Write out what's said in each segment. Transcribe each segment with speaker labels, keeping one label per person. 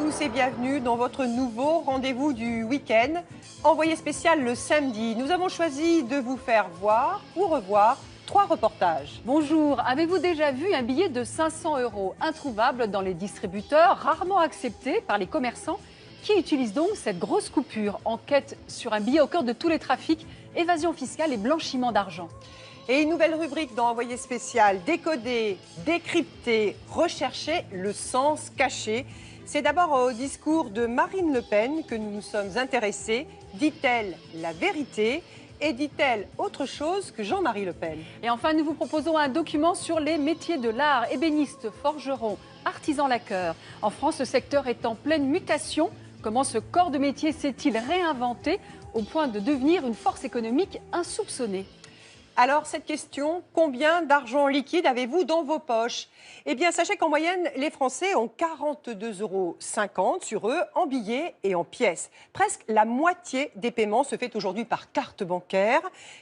Speaker 1: tous et bienvenue dans votre nouveau rendez-vous du week-end. Envoyé spécial le samedi, nous avons choisi de vous faire voir ou revoir 3 reportages.
Speaker 2: Bonjour, avez-vous déjà vu un billet de 500 € introuvable dans les distributeurs, rarement accepté par les commerçants qui utilisent donc cette grosse coupure? Enquête sur un billet au cœur de tous les trafics, évasion fiscale et blanchiment d'argent.
Speaker 1: Et une nouvelle rubrique dans Envoyé spécial, décoder, décrypter, rechercher le sens caché. C'est d'abord au discours de Marine Le Pen que nous nous sommes intéressés. Dit-elle la vérité et dit-elle autre chose que Jean-Marie Le Pen?
Speaker 2: Et enfin, nous vous proposons un document sur les métiers de l'art, ébénistes, forgerons, artisans laqueurs. En France, ce secteur est en pleine mutation. Comment ce corps de métier s'est-il réinventé au point de devenir une force économique insoupçonnée?
Speaker 1: Alors, cette question, combien d'argent liquide avez-vous dans vos poches? Eh bien, sachez qu'en moyenne, les Français ont 42,50 € sur eux en billets et en pièces. Presque la moitié des paiements se fait aujourd'hui par carte bancaire.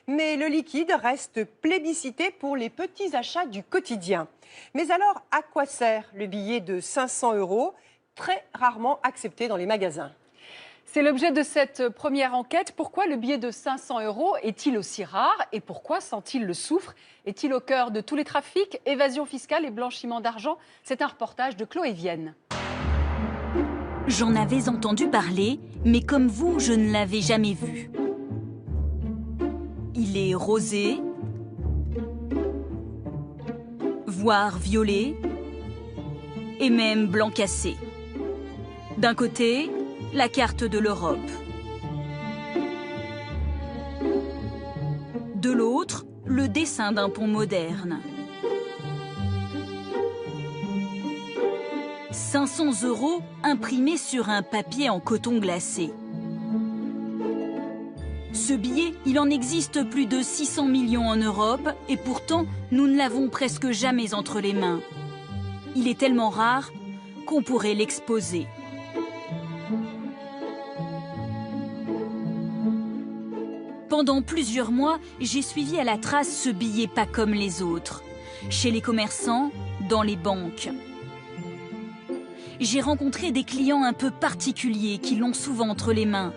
Speaker 1: Mais le liquide reste plébiscité pour les petits achats du quotidien. Mais alors, à quoi sert le billet de 500 €, très rarement accepté dans les magasins?
Speaker 2: C'est l'objet de cette première enquête. Pourquoi le billet de 500 € est-il aussi rare et pourquoi sent-il le soufre? Est-il au cœur de tous les trafics, évasion fiscale et blanchiment d'argent? C'est un reportage de Chloé Vienne.
Speaker 3: J'en avais entendu parler, mais comme vous, je ne l'avais jamais vu. Il est rosé, voire violet, et même blanc cassé. D'un côté, la carte de l'Europe. De l'autre, le dessin d'un pont moderne. 500 € imprimés sur un papier en coton glacé. Ce billet, il en existe plus de 600 millions en Europe et pourtant, nous ne l'avons presque jamais entre les mains. Il est tellement rare qu'on pourrait l'exposer. Pendant plusieurs mois, j'ai suivi à la trace ce billet pas comme les autres. Chez les commerçants, dans les banques. J'ai rencontré des clients un peu particuliers qui l'ont souvent entre les mains.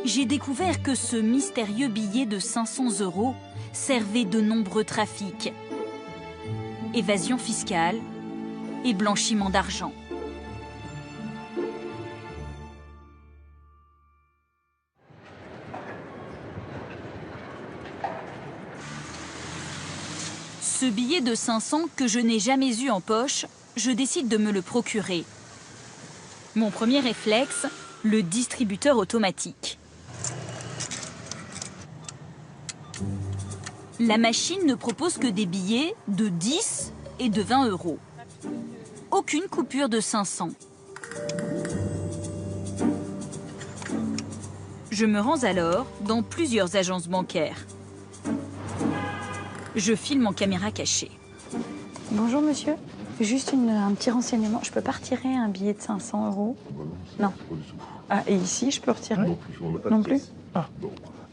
Speaker 3: J'ai découvert que ce mystérieux billet de 500 € servait de nombreux trafics. Évasion fiscale et blanchiment d'argent. Ce billet de 500 que je n'ai jamais eu en poche, je décide de me le procurer. Mon premier réflexe, le distributeur automatique. La machine ne propose que des billets de 10 et de 20 €. Aucune coupure de 500. Je me rends alors dans plusieurs agences bancaires. Je filme en caméra cachée.
Speaker 4: Bonjour monsieur, juste un petit renseignement. Je peux pas retirer un billet de 500 €? Non. Ah, et ici, je peux retirer? Non plus. Ah.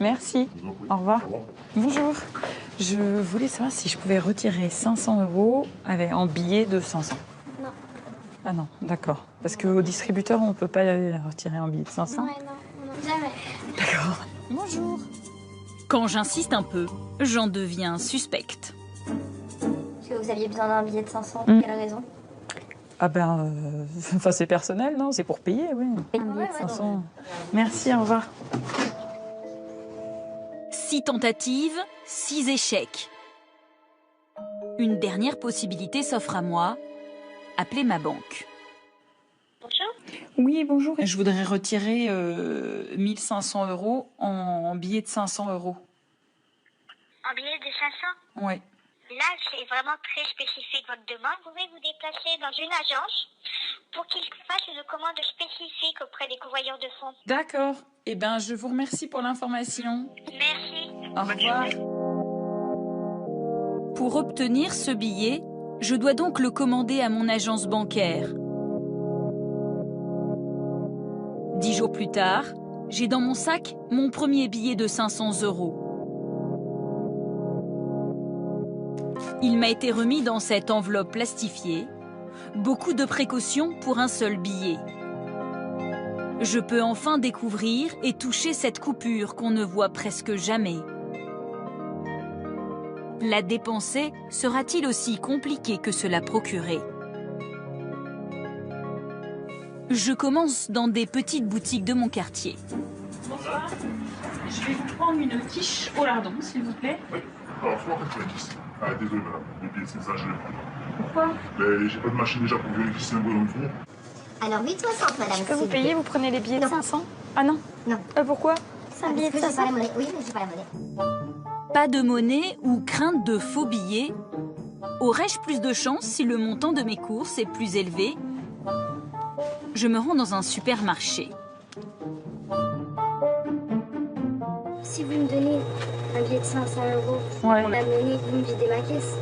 Speaker 4: Merci. Au revoir. Bonjour. Je voulais savoir si je pouvais retirer 500 € en billet de 500.
Speaker 5: Non.
Speaker 4: Ah non, d'accord. Parce qu'au distributeur, on ne peut pas retirer un billet de 500?
Speaker 5: Ouais, non, jamais.
Speaker 4: D'accord. Bonjour.
Speaker 3: Quand j'insiste un peu, j'en deviens suspecte.
Speaker 5: Est-ce que vous aviez besoin d'un billet de 500 pour quelle raison?
Speaker 4: Ah ben, c'est personnel, non? C'est pour payer, oui. Un billet de 500. Merci, au revoir.
Speaker 3: 6 tentatives, 6 échecs. Une dernière possibilité s'offre à moi, appeler ma banque.
Speaker 5: Bonjour.
Speaker 4: Oui, bonjour. Je voudrais retirer 1500 € en billet de 500 €.
Speaker 5: Un billet de 500?
Speaker 4: Oui.
Speaker 5: Là, c'est vraiment très spécifique votre demande. Vous pouvez vous déplacer dans une agence pour qu'ils fassent une commande spécifique auprès des convoyeurs de fonds.
Speaker 4: D'accord. Eh bien, je vous remercie pour l'information.
Speaker 5: Merci.
Speaker 4: Au revoir.
Speaker 3: Pour obtenir ce billet, je dois donc le commander à mon agence bancaire. 10 jours plus tard, j'ai dans mon sac mon premier billet de 500 €. Il m'a été remis dans cette enveloppe plastifiée Beaucoup de précautions pour un seul billet. Je peux enfin découvrir et toucher cette coupure qu'on ne voit presque jamais. La dépenser sera-t-il aussi compliqué que se la procurer? Je commence dans des petites boutiques de mon quartier.
Speaker 4: Bonsoir. Je vais vous prendre une quiche au lardon, s'il vous plaît.
Speaker 6: Oui. Alors, soit en fait, la quiche. Ah, désolé, madame. Les billets, c'est ça, je l'ai pris.
Speaker 4: Pourquoi?
Speaker 6: Mais j'ai pas de machine déjà pour vérifier si c'est un bon fond.
Speaker 5: Alors 8,60 madame.
Speaker 4: Je peux vous payer, vous prenez les billets de 500? Ah non?
Speaker 5: Non.
Speaker 4: Pourquoi? C'est un billet de
Speaker 5: Parce que j'ai
Speaker 4: 500.
Speaker 5: pas la monnaie. Oui, mais j'ai pas la monnaie.
Speaker 3: Pas de monnaie ou crainte de faux billets? Aurais-je plus de chance si le montant de mes courses est plus élevé? Je me rends dans un supermarché.
Speaker 7: Si vous me donnez un billet de 500 €,
Speaker 4: Ouais.
Speaker 7: la monnaie, vous me videz ma caisse.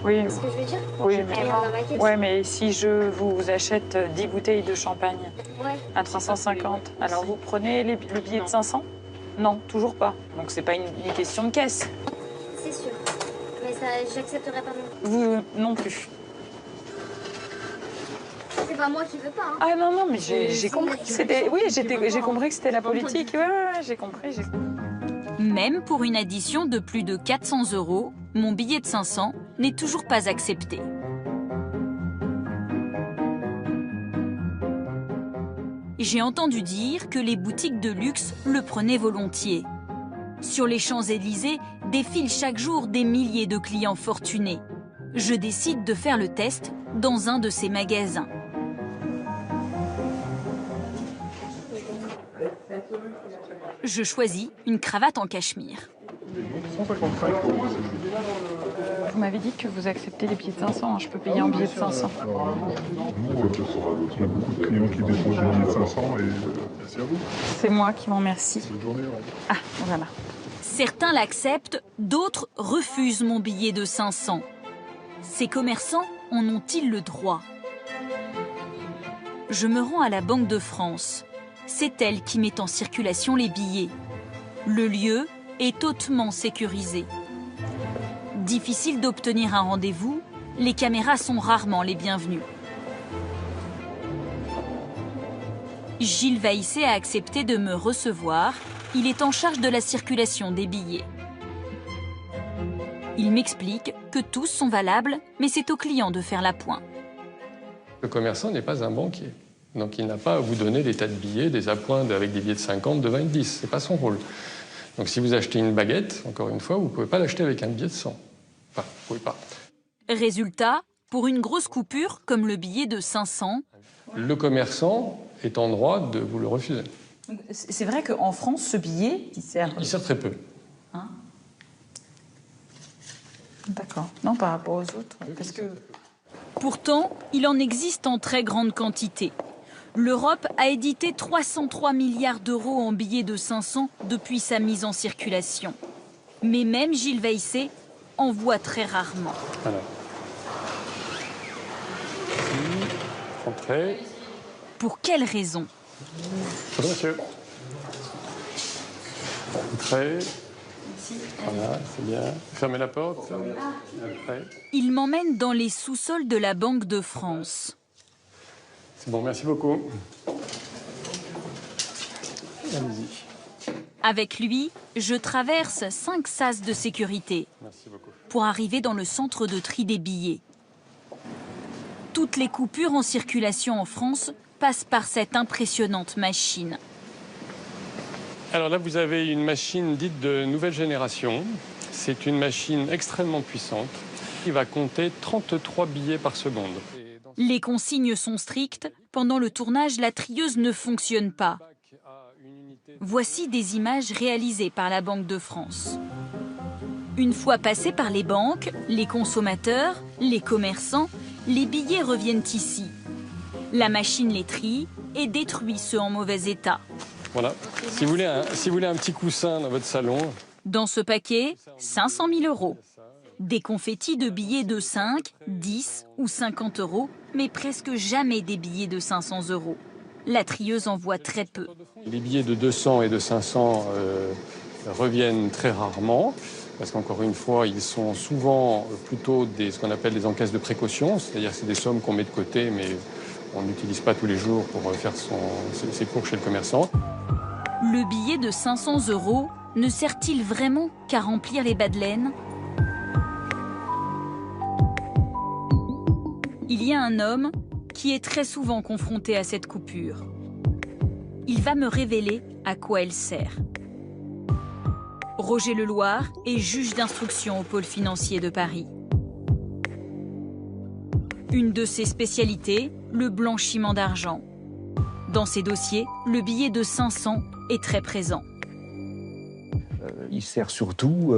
Speaker 4: Oui.
Speaker 7: C'est ce que je veux dire?
Speaker 4: Oui,
Speaker 7: J'ai
Speaker 4: mais,
Speaker 7: rien dans ma caisse.
Speaker 4: ouais, mais si je vous achète 10 bouteilles de champagne
Speaker 7: Ouais.
Speaker 4: à 350, alors vous prenez le billet de 500? Non, toujours pas. Donc c'est pas une question de caisse.
Speaker 7: C'est sûr. Mais ça, j'accepterai pas non plus.
Speaker 4: Vous non plus.
Speaker 7: C'est pas moi qui veux pas. Hein.
Speaker 4: Ah non, non, mais j'ai compris que c'était... Oui, j'ai compris que c'était la politique. Ouais, j'ai compris.
Speaker 3: Même pour une addition de plus de 400 €, mon billet de 500 n'est toujours pas accepté. J'ai entendu dire que les boutiques de luxe le prenaient volontiers. Sur les Champs-Élysées défilent chaque jour des milliers de clients fortunés. Je décide de faire le test dans un de ces magasins. Je choisis une cravate en cachemire.
Speaker 6: 155 €.
Speaker 4: Vous m'avez dit que vous acceptez les billets de 500. Je peux payer en billet de 500.
Speaker 6: Nous, on a beaucoup de clients qui déposent des billets de 500 et merci à vous.
Speaker 4: C'est moi qui vous remercie.
Speaker 6: Bonne journée. Au revoir.
Speaker 4: Ah, voilà.
Speaker 3: Certains l'acceptent, d'autres refusent mon billet de 500. Ces commerçants en ont-ils le droit? Je me rends à la Banque de France. C'est elle qui met en circulation les billets. Le lieu est hautement sécurisé. Difficile d'obtenir un rendez-vous, les caméras sont rarement les bienvenues. Gilles Vaissé a accepté de me recevoir. Il est en charge de la circulation des billets. Il m'explique que tous sont valables, mais c'est au client de faire la pointe.
Speaker 8: Le commerçant n'est pas un banquier. Donc il n'a pas à vous donner des tas de billets, des appoints avec des billets de 50, de 20 et de 10. Ce n'est pas son rôle. Donc si vous achetez une baguette, encore une fois, vous ne pouvez pas l'acheter avec un billet de 100. Enfin, vous ne pouvez pas.
Speaker 3: Résultat, pour une grosse coupure comme le billet de 500,
Speaker 8: Le commerçant est en droit de vous le refuser.
Speaker 9: C'est vrai qu'en France, ce billet, il sert...
Speaker 8: Il sert très peu.
Speaker 9: Hein?
Speaker 4: D'accord. Non, par rapport aux autres. Parce que...
Speaker 3: pourtant, il en existe en très grande quantité. L'Europe a édité 303 milliards d'euros en billets de 500 depuis sa mise en circulation. Mais même Gilles Vaissé en voit très rarement.
Speaker 8: Voilà. Entrez.
Speaker 3: Pour quelle raison?
Speaker 8: Bonjour monsieur. Entrez. Voilà, c'est bien. Fermez la porte. Après.
Speaker 3: Il m'emmène dans les sous-sols de la Banque de France.
Speaker 8: C'est bon, merci beaucoup. Allez-y.
Speaker 3: Avec lui, je traverse 5 sas de sécurité
Speaker 8: Merci beaucoup.
Speaker 3: pour arriver dans le centre de tri des billets. Toutes les coupures en circulation en France passent par cette impressionnante machine.
Speaker 8: Alors là, vous avez une machine dite de nouvelle génération. C'est une machine extrêmement puissante qui va compter 33 billets par seconde.
Speaker 3: Les consignes sont strictes. Pendant le tournage, la trieuse ne fonctionne pas. Voici des images réalisées par la Banque de France. Une fois passés par les banques, les consommateurs, les commerçants, les billets reviennent ici. La machine les trie et détruit ceux en mauvais état.
Speaker 8: Voilà. Si vous voulez un petit coussin dans votre salon.
Speaker 3: Dans ce paquet, 500 000 €. Des confettis de billets de 5, 10 ou 50 €, mais presque jamais des billets de 500 €. La trieuse en voit très peu.
Speaker 8: Les billets de 200 et de 500 reviennent très rarement, parce qu'encore une fois, ils sont souvent plutôt ce qu'on appelle des encaisses de précaution, c'est-à-dire que c'est des sommes qu'on met de côté, mais on n'utilise pas tous les jours pour faire ses cours chez le commerçant.
Speaker 3: Le billet de 500 € ne sert-il vraiment qu'à remplir les bas de laine? Il y a un homme qui est très souvent confronté à cette coupure. Il va me révéler à quoi elle sert. Roger Leloir est juge d'instruction au pôle financier de Paris. Une de ses spécialités, le blanchiment d'argent. Dans ses dossiers, le billet de 500 est très présent.
Speaker 10: Il sert surtout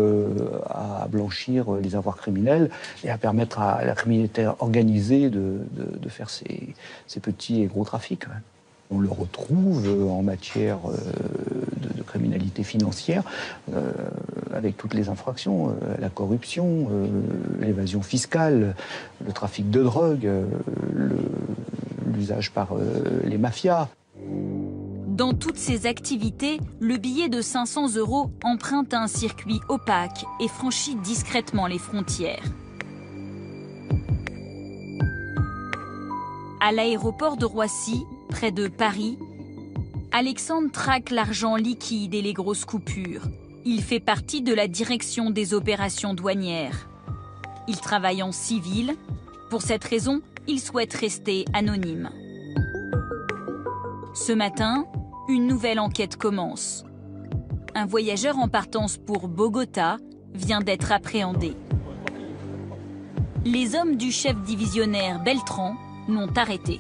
Speaker 10: à blanchir les avoirs criminels et à permettre à la criminalité organisée de faire ses petits et gros trafics. On le retrouve en matière de criminalité financière avec toutes les infractions, la corruption, l'évasion fiscale, le trafic de drogue, l'usage par les mafias.
Speaker 3: Dans toutes ces activités, le billet de 500 € emprunte un circuit opaque et franchit discrètement les frontières. À l'aéroport de Roissy, près de Paris, Alexandre traque l'argent liquide et les grosses coupures. Il fait partie de la direction des opérations douanières. Il travaille en civil. Pour cette raison, il souhaite rester anonyme. Ce matin, une nouvelle enquête commence. Un voyageur en partance pour Bogota vient d'être appréhendé. Les hommes du chef divisionnaire Beltran l'ont arrêté.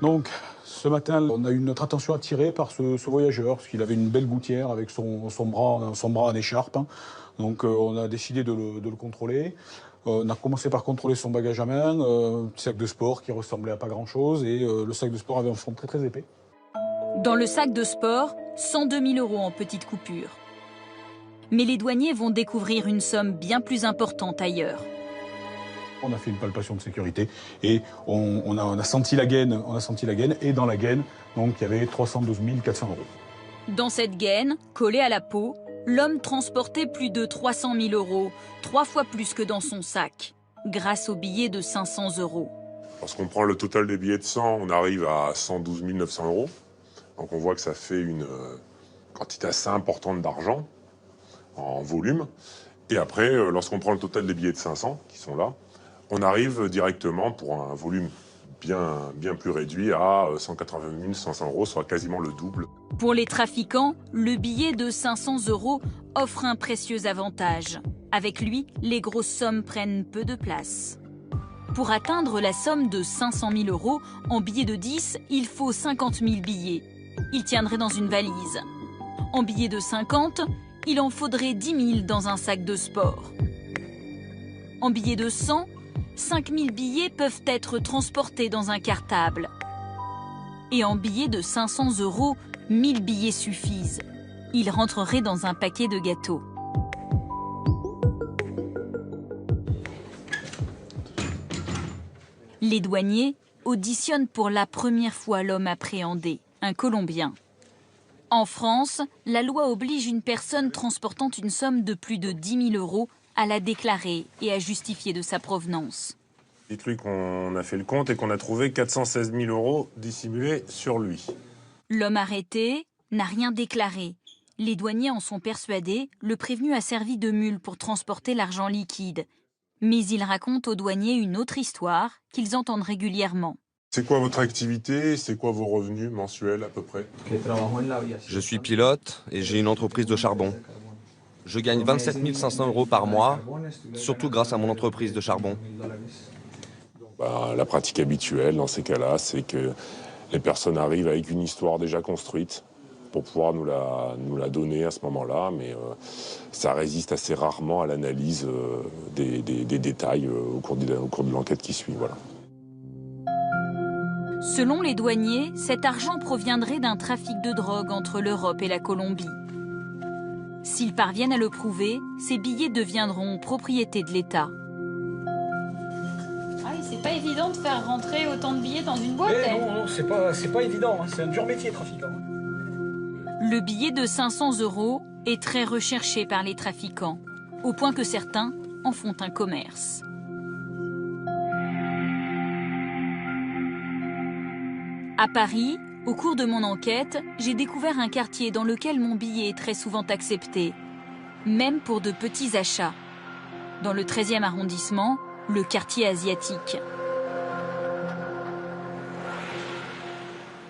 Speaker 11: Donc, ce matin, on a eu notre attention attirée par ce voyageur, parce qu'il avait une belle gouttière avec son bras en écharpe. Donc, on a décidé de le contrôler. On a commencé par contrôler son bagage à main, un petit sac de sport qui ressemblait à pas grand-chose, et le sac de sport avait un fond très très épais.
Speaker 3: Dans le sac de sport, 102 000 € en petites coupures. Mais les douaniers vont découvrir une somme bien plus importante ailleurs.
Speaker 11: On a fait une palpation de sécurité et on a senti la gaine, et dans la gaine, donc il y avait 312 400 €.
Speaker 3: Dans cette gaine, collée à la peau, l'homme transportait plus de 300 000 €, 3 fois plus que dans son sac, grâce au billet de 500 €.
Speaker 12: Lorsqu'on prend le total des billets de 100, on arrive à 112 900 €. Donc on voit que ça fait une quantité assez importante d'argent en volume. Et après, lorsqu'on prend le total des billets de 500, qui sont là, on arrive directement pour un volume bien plus réduit à 180 500 €, soit quasiment le double.
Speaker 3: Pour les trafiquants, le billet de 500 € offre un précieux avantage. Avec lui, les grosses sommes prennent peu de place. Pour atteindre la somme de 500 000 € en billets de 10, il faut 50 000 billets. Ils tiendraient dans une valise. En billets de 50, il en faudrait 10 000 dans un sac de sport. En billets de 100, 5 000 billets peuvent être transportés dans un cartable. Et en billets de 500 €, 1000 billets suffisent. Ils rentreraient dans un paquet de gâteaux. Les douaniers auditionnent pour la première fois l'homme appréhendé, un Colombien. En France, la loi oblige une personne transportant une somme de plus de 10 000 € à la déclarer et à justifier de sa provenance.
Speaker 12: Dites-lui qu'on a fait le compte et qu'on a trouvé 416 000 € dissimulés sur lui.
Speaker 3: L'homme arrêté n'a rien déclaré. Les douaniers en sont persuadés, le prévenu a servi de mule pour transporter l'argent liquide. Mais il raconte aux douaniers une autre histoire qu'ils entendent régulièrement.
Speaker 12: C'est quoi votre activité? C'est quoi vos revenus mensuels à peu près?
Speaker 13: Je suis pilote et j'ai une entreprise de charbon. Je gagne 27 500 € par mois, surtout grâce à mon entreprise de charbon.
Speaker 12: La pratique habituelle dans ces cas-là, c'est que les personnes arrivent avec une histoire déjà construite pour pouvoir nous la donner à ce moment-là, mais ça résiste assez rarement à l'analyse des détails au cours de l'enquête qui suit. Voilà.
Speaker 3: Selon les douaniers, cet argent proviendrait d'un trafic de drogue entre l'Europe et la Colombie. S'ils parviennent à le prouver, ces billets deviendront propriété de l'État.
Speaker 4: Ah oui, c'est pas évident de faire rentrer autant de billets dans une boîte.
Speaker 11: Non, c'est pas évident, hein. C'est un dur métier, trafiquant.
Speaker 3: Le billet de 500 € est très recherché par les trafiquants, au point que certains en font un commerce. À Paris, au cours de mon enquête, j'ai découvert un quartier dans lequel mon billet est très souvent accepté, même pour de petits achats. Dans le 13e arrondissement, le quartier asiatique.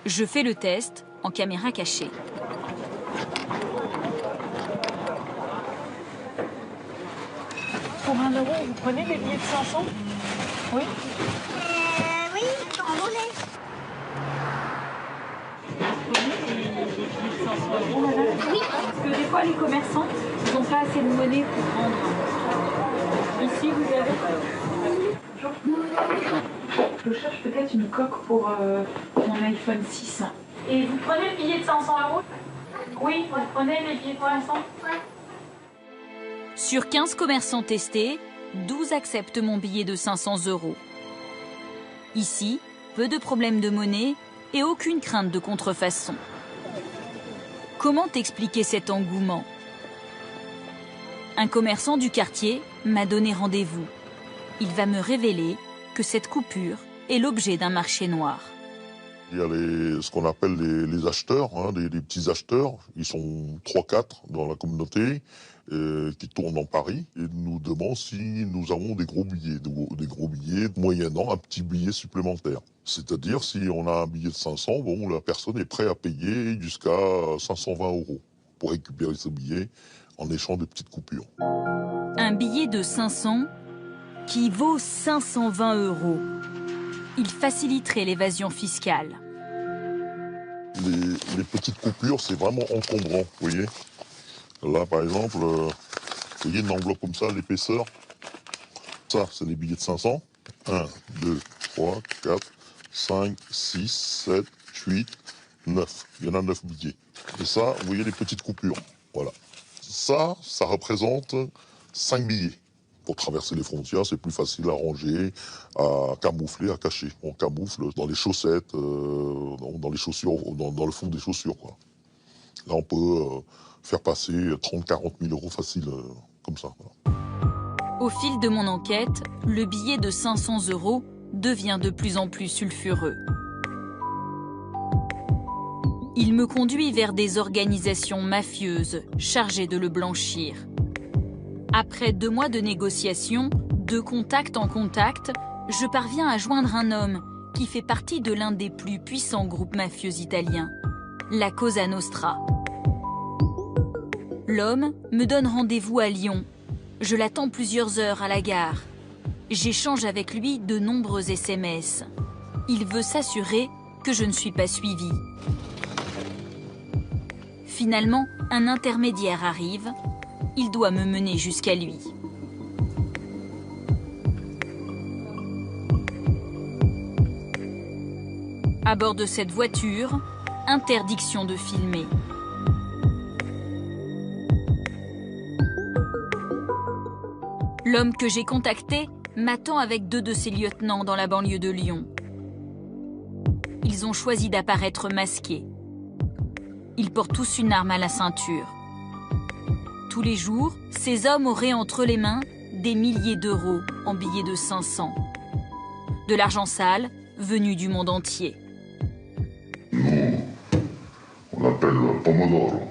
Speaker 3: Je fais le test en caméra cachée.
Speaker 4: Pour 1 €, vous prenez des billets de 500? Oui.
Speaker 5: Oui, en monnaie.
Speaker 4: Oui. Parce que des fois, les commerçants, ils n'ont pas assez de monnaie pour prendre. Ici, vous avez... Je cherche peut-être une coque pour mon iPhone 6. Et vous prenez le billet de 500 €? Oui, vous prenez les billets pour l'instant?
Speaker 3: Sur 15 commerçants testés, 12 acceptent mon billet de 500 €. Ici, peu de problèmes de monnaie et aucune crainte de contrefaçon. Comment expliquer cet engouement? Un commerçant du quartier m'a donné rendez-vous. Il va me révéler que cette coupure est l'objet d'un marché noir.
Speaker 14: Il y a ce qu'on appelle les acheteurs, les petits acheteurs. Ils sont 3-4 dans la communauté qui tournent dans Paris et nous demandent si nous avons des gros billets moyennant un petit billet supplémentaire. C'est-à-dire si on a un billet de 500, bon, la personne est prête à payer jusqu'à 520 € pour récupérer ce billet en échange de petites coupures.
Speaker 3: Un billet de 500 qui vaut 520 €. Il faciliterait l'évasion fiscale.
Speaker 14: Les petites coupures, c'est vraiment encombrant, vous voyez. Là, par exemple, vous voyez une enveloppe comme ça, l'épaisseur. Ça, c'est les billets de 500. 1, 2, 3, 4, 5, 6, 7, 8, 9. Il y en a 9 billets. Et ça, vous voyez les petites coupures. Voilà. Ça représente 5 billets. Pour traverser les frontières, c'est plus facile à ranger, à camoufler, à cacher. On camoufle dans les chaussettes, dans les chaussures, dans le fond des chaussures, quoi. Là, on peut faire passer 30-40 000 € facile, comme ça. Voilà.
Speaker 3: Au fil de mon enquête, le billet de 500 € devient de plus en plus sulfureux. Il me conduit vers des organisations mafieuses chargées de le blanchir. Après 2 mois de négociations, de contact en contact, je parviens à joindre un homme qui fait partie de l'un des plus puissants groupes mafieux italiens, la Cosa Nostra. L'homme me donne rendez-vous à Lyon. Je l'attends plusieurs heures à la gare. J'échange avec lui de nombreux SMS. Il veut s'assurer que je ne suis pas suivie. Finalement, un intermédiaire arrive. Il doit me mener jusqu'à lui. À bord de cette voiture, interdiction de filmer. L'homme que j'ai contacté m'attend avec 2 de ses lieutenants dans la banlieue de Lyon. Ils ont choisi d'apparaître masqués. Ils portent tous une arme à la ceinture. Tous les jours, ces hommes auraient entre les mains des milliers d'euros en billets de 500. De l'argent sale venu du monde entier.
Speaker 6: Nous, on l'appelle pomodoro.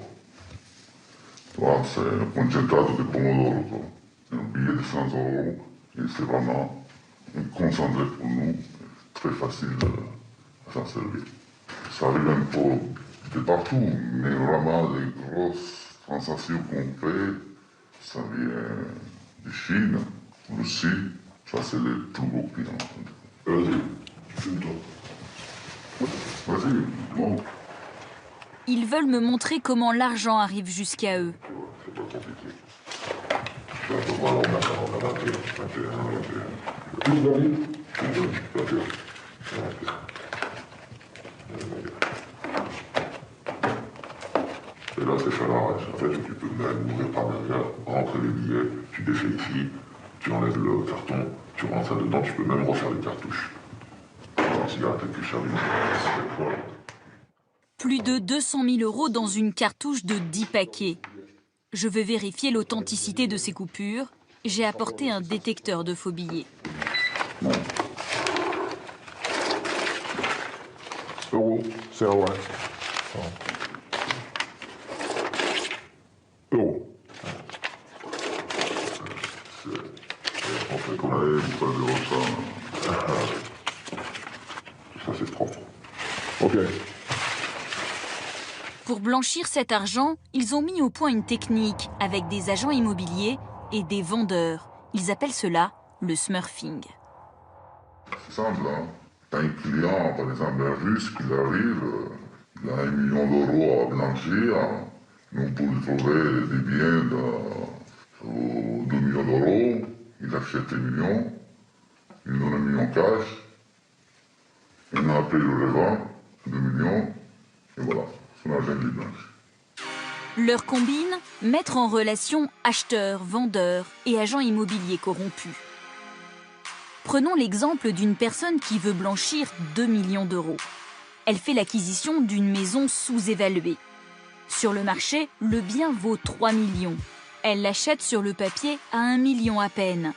Speaker 6: C'est un concentrato de pomodoro. C'est un billet de 500 € et c'est vraiment un concentré pour nous, très facile à s'en servir. Ça arrive un peu de partout, mais vraiment les grosses transactions qu'on fait, ça vient de Chine, Russie, ça c'est les plus gros clients. Vas-y, filme-toi. Vas-y, bon.
Speaker 3: Ils veulent me montrer comment l'argent arrive jusqu'à eux.
Speaker 6: C'est pas compliqué. Et là, c'est Chalarage. En fait, tu peux même ouvrir par derrière, rentrer les billets, tu défais ici, tu enlèves le carton, tu rentres ça dedans, tu peux même refaire les cartouches. La cigarette qui charge.
Speaker 3: Plus de 200 000 € dans une cartouche de 10 paquets. Je veux vérifier l'authenticité de ces coupures. J'ai apporté un détecteur de faux billets.
Speaker 6: Euro, c'est vrai. Euro. On fait comme vous faites ça. Ça c'est propre. Ok.
Speaker 3: Pour blanchir cet argent, ils ont mis au point une technique avec des agents immobiliers et des vendeurs. Ils appellent cela le smurfing.
Speaker 6: C'est simple, hein. T'as un client, par exemple un russe, qui arrive, il a 1 million d'euros à blanchir. Nous, pour lui trouver des biens de 2 millions d'euros, il achète 1 million, il donne 1 million cash, et on a appelé le revend, 2 millions, et voilà, son argent est blanchi.
Speaker 3: Leur combine, mettre en relation acheteurs, vendeurs et agents immobiliers corrompus. Prenons l'exemple d'une personne qui veut blanchir 2 millions d'euros. Elle fait l'acquisition d'une maison sous-évaluée. Sur le marché, le bien vaut 3 millions. Elle l'achète sur le papier à 1 million à peine.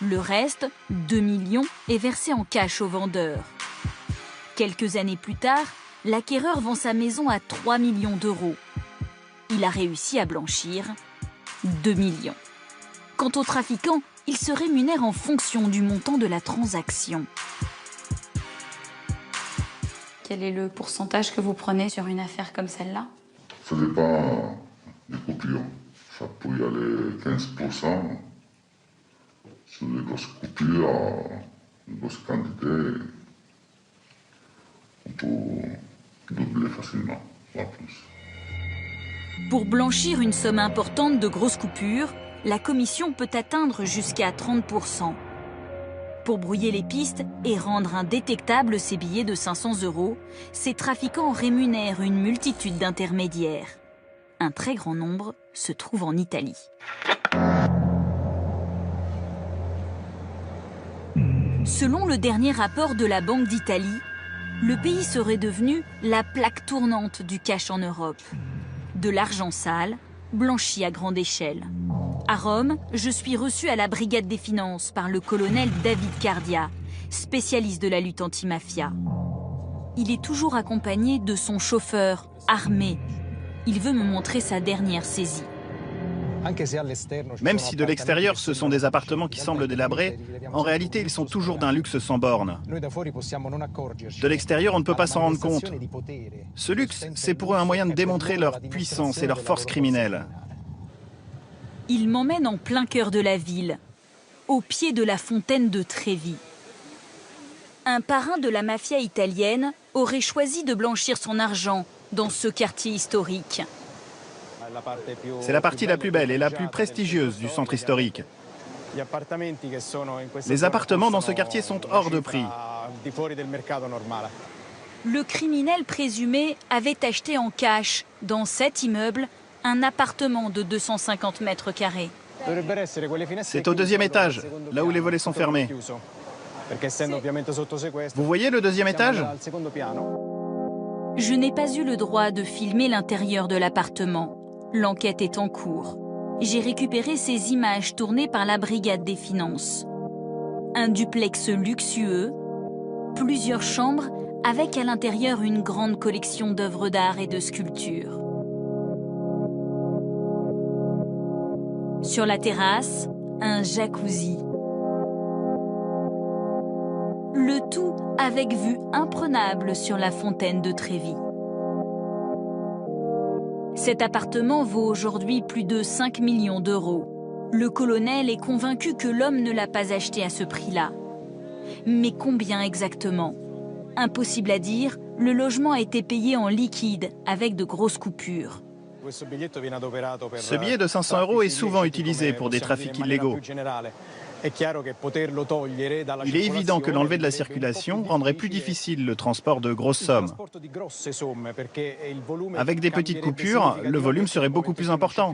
Speaker 3: Le reste, 2 millions, est versé en cash au vendeur. Quelques années plus tard, l'acquéreur vend sa maison à 3 millions d'euros. Il a réussi à blanchir 2 millions. Quant aux trafiquants, ils se rémunèrent en fonction du montant de la transaction.
Speaker 4: Quel est le pourcentage que vous prenez sur une affaire comme celle-là?
Speaker 6: Ça dépend des coupures. Ça peut y aller 15%. Sur des grosses coupures, de grosses quantités, on peut doubler facilement, voire plus.
Speaker 3: Pour blanchir une somme importante de grosses coupures, la commission peut atteindre jusqu'à 30%. Pour brouiller les pistes et rendre indétectables ces billets de 500 €, ces trafiquants rémunèrent une multitude d'intermédiaires. Un très grand nombre se trouve en Italie. Selon le dernier rapport de la Banque d'Italie, le pays serait devenu la plaque tournante du cash en Europe. De l'argent sale, blanchi à grande échelle. À Rome, je suis reçu à la Brigade des Finances par le colonel David Cardia, spécialiste de la lutte anti-mafia. Il est toujours accompagné de son chauffeur, armé. Il veut me montrer sa dernière saisie.
Speaker 15: Même si de l'extérieur ce sont des appartements qui semblent délabrés, en réalité ils sont toujours d'un luxe sans bornes. De l'extérieur on ne peut pas s'en rendre compte. Ce luxe, c'est pour eux un moyen de démontrer leur puissance et leur force criminelle.
Speaker 3: Il m'emmène en plein cœur de la ville, au pied de la fontaine de Trevi. Un parrain de la mafia italienne aurait choisi de blanchir son argent dans ce quartier historique.
Speaker 15: C'est la partie la plus belle et la plus prestigieuse du centre historique. Les appartements dans ce quartier sont hors de prix.
Speaker 3: Le criminel présumé avait acheté en cash, dans cet immeuble, un appartement de 250 mètres carrés.
Speaker 15: C'est au 2e étage, là où les volets sont fermés. Vous voyez le 2e étage ?
Speaker 3: Je n'ai pas eu le droit de filmer l'intérieur de l'appartement. L'enquête est en cours. J'ai récupéré ces images tournées par la Brigade des Finances. Un duplex luxueux, plusieurs chambres avec à l'intérieur une grande collection d'œuvres d'art et de sculptures. Sur la terrasse, un jacuzzi. Le tout avec vue imprenable sur la fontaine de Trevi. Cet appartement vaut aujourd'hui plus de 5 millions d'euros. Le colonel est convaincu que l'homme ne l'a pas acheté à ce prix-là. Mais combien exactement? Impossible à dire, le logement a été payé en liquide avec de grosses coupures.
Speaker 15: Ce billet de 500 € est souvent utilisé pour des trafics illégaux. Il est évident que l'enlever de la circulation rendrait plus difficile le transport de grosses sommes. Avec des petites coupures, le volume serait beaucoup plus important.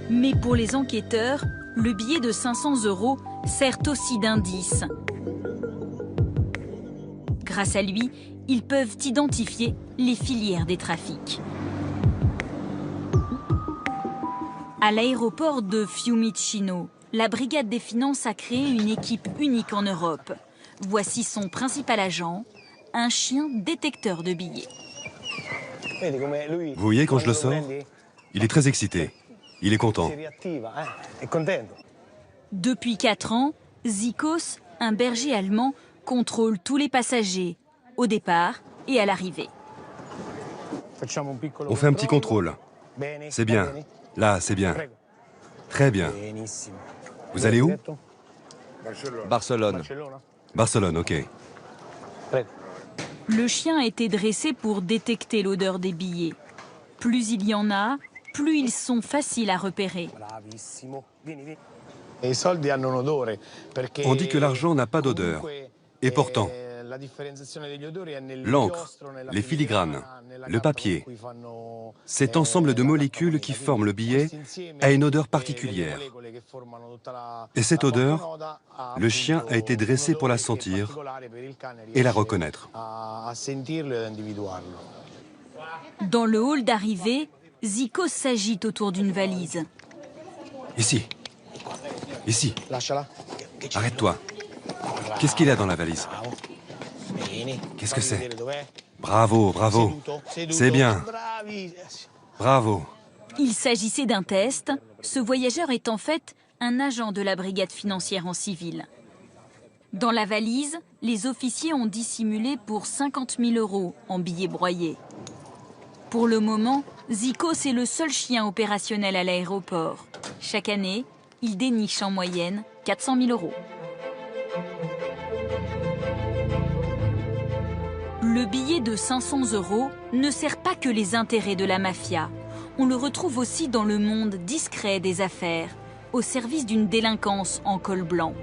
Speaker 3: Mais pour les enquêteurs, le billet de 500 € sert aussi d'indice. Grâce à lui, ils peuvent identifier les filières des trafics. À l'aéroport de Fiumicino, la brigade des finances a créé une équipe unique en Europe. Voici son principal agent, un chien détecteur de billets.
Speaker 16: Vous voyez quand je le sors? Il est très excité. Il est content.
Speaker 3: Depuis 4 ans, Zikos, un berger allemand, contrôle tous les passagers, au départ et à l'arrivée.
Speaker 16: On fait un petit contrôle. C'est bien. Là, c'est bien. Très bien. Vous allez où?
Speaker 13: Barcelone.
Speaker 16: Barcelone, ok.
Speaker 3: Le chien a été dressé pour détecter l'odeur des billets. Plus il y en a, plus ils sont faciles à repérer.
Speaker 16: On dit que l'argent n'a pas d'odeur. Et pourtant, l'encre, les filigranes, le papier, cet ensemble de molécules qui forment le billet a une odeur particulière. Et cette odeur, le chien a été dressé pour la sentir et la reconnaître.
Speaker 3: Dans le hall d'arrivée, Zikos s'agite autour d'une valise.
Speaker 16: Ici. Ici. Arrête-toi. Qu'est-ce qu'il y a dans la valise? Qu'est-ce que c'est? Bravo, bravo. C'est bien. Bravo.
Speaker 3: Il s'agissait d'un test. Ce voyageur est en fait un agent de la brigade financière en civil. Dans la valise, les officiers ont dissimulé pour 50 000 € en billets broyés. Pour le moment, Zikos est le seul chien opérationnel à l'aéroport. Chaque année, il déniche en moyenne 400 000 €. Le billet de 500 € ne sert pas que les intérêts de la mafia. On le retrouve aussi dans le monde discret des affaires, au service d'une délinquance en col blanc.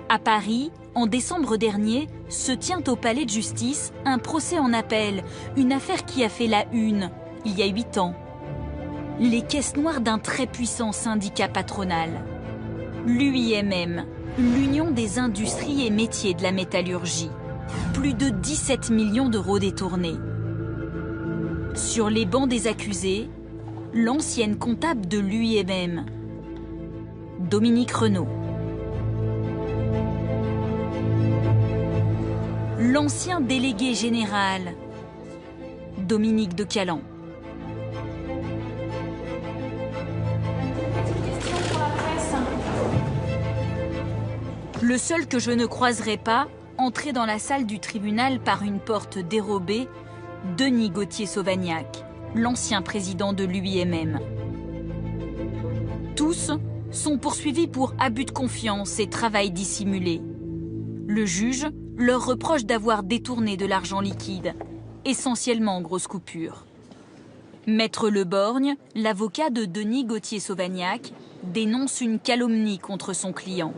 Speaker 3: À Paris, en décembre dernier, se tient au palais de justice un procès en appel, une affaire qui a fait la une, il y a 8 ans. Les caisses noires d'un très puissant syndicat patronal. L'UIMM, l'Union des industries et métiers de la métallurgie. Plus de 17 millions d'euros détournés. Sur les bancs des accusés, l'ancienne comptable de l'UIMM, Dominique Renaud. L'ancien délégué général, Dominique de Calan. Le seul que je ne croiserai pas, entré dans la salle du tribunal par une porte dérobée, Denis Gauthier-Sauvagnac, l'ancien président de l'UIMM. Tous sont poursuivis pour abus de confiance et travail dissimulé. Le juge leur reproche d'avoir détourné de l'argent liquide, essentiellement en grosses coupures. Maître Leborgne, l'avocat de Denis Gauthier-Sauvagnac, dénonce une calomnie contre son client.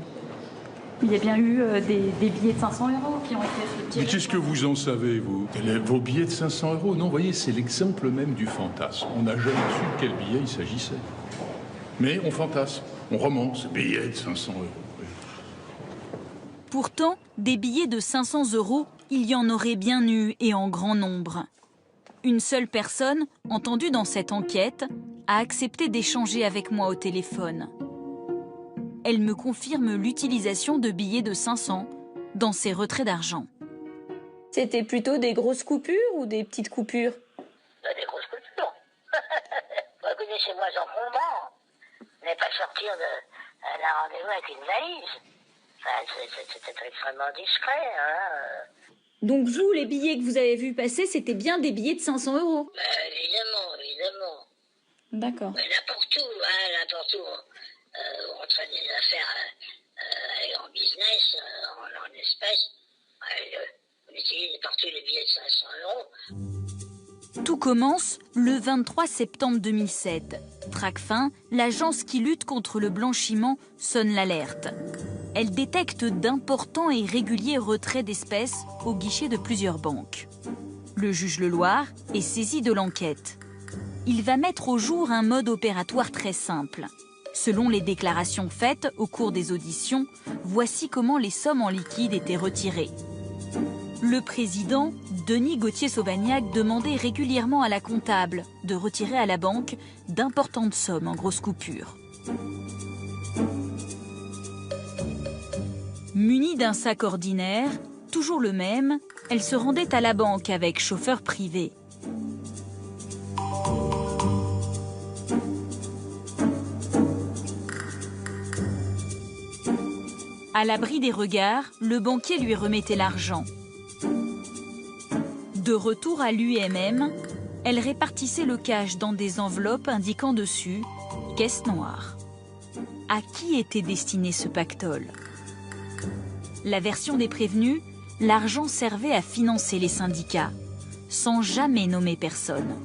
Speaker 4: Il y a bien eu des billets de 500 € qui ont été retirés.
Speaker 17: Mais qu'est-ce que vous en savez, vous? Vos billets de 500 €? Non, vous voyez, c'est l'exemple même du fantasme. On n'a jamais su de quel billet il s'agissait. Mais on fantasme, on romance, billets de 500 €.
Speaker 3: Pourtant, des billets de 500 €, il y en aurait bien eu et en grand nombre. Une seule personne, entendue dans cette enquête, a accepté d'échanger avec moi au téléphone. Elle me confirme l'utilisation de billets de 500 dans ses retraits d'argent.
Speaker 18: C'était plutôt des grosses coupures ou des petites coupures?
Speaker 5: Des grosses coupures. Vous connaissez moi j'en comprends. Vous n'allez pas sortir d'un rendez-vous avec une valise. Enfin, c'était extrêmement discret. Hein.
Speaker 18: Donc vous, les billets que vous avez vus passer, c'était bien des billets de 500 €?
Speaker 5: Évidemment, évidemment.
Speaker 18: D'accord.
Speaker 5: N'importe où, hein, n'importe où. On traite des affaires en business, en espèces. On utilise partout les billets de 500 €.
Speaker 3: Tout commence le 23 septembre 2007. Tracfin, l'agence qui lutte contre le blanchiment, sonne l'alerte. Elle détecte d'importants et réguliers retraits d'espèces au guichet de plusieurs banques. Le juge Leloir est saisi de l'enquête. Il va mettre au jour un mode opératoire très simple. Selon les déclarations faites au cours des auditions, voici comment les sommes en liquide étaient retirées. Le président, Denis Gauthier-Sauvagnat, demandait régulièrement à la comptable de retirer à la banque d'importantes sommes en grosses coupures. Munie d'un sac ordinaire, toujours le même, elle se rendait à la banque avec chauffeur privé. À l'abri des regards, le banquier lui remettait l'argent. De retour à l'UMM, elle répartissait le cash dans des enveloppes indiquant dessus « caisse noire ». À qui était destiné ce pactole? La version des prévenus, l'argent servait à financer les syndicats, sans jamais nommer personne.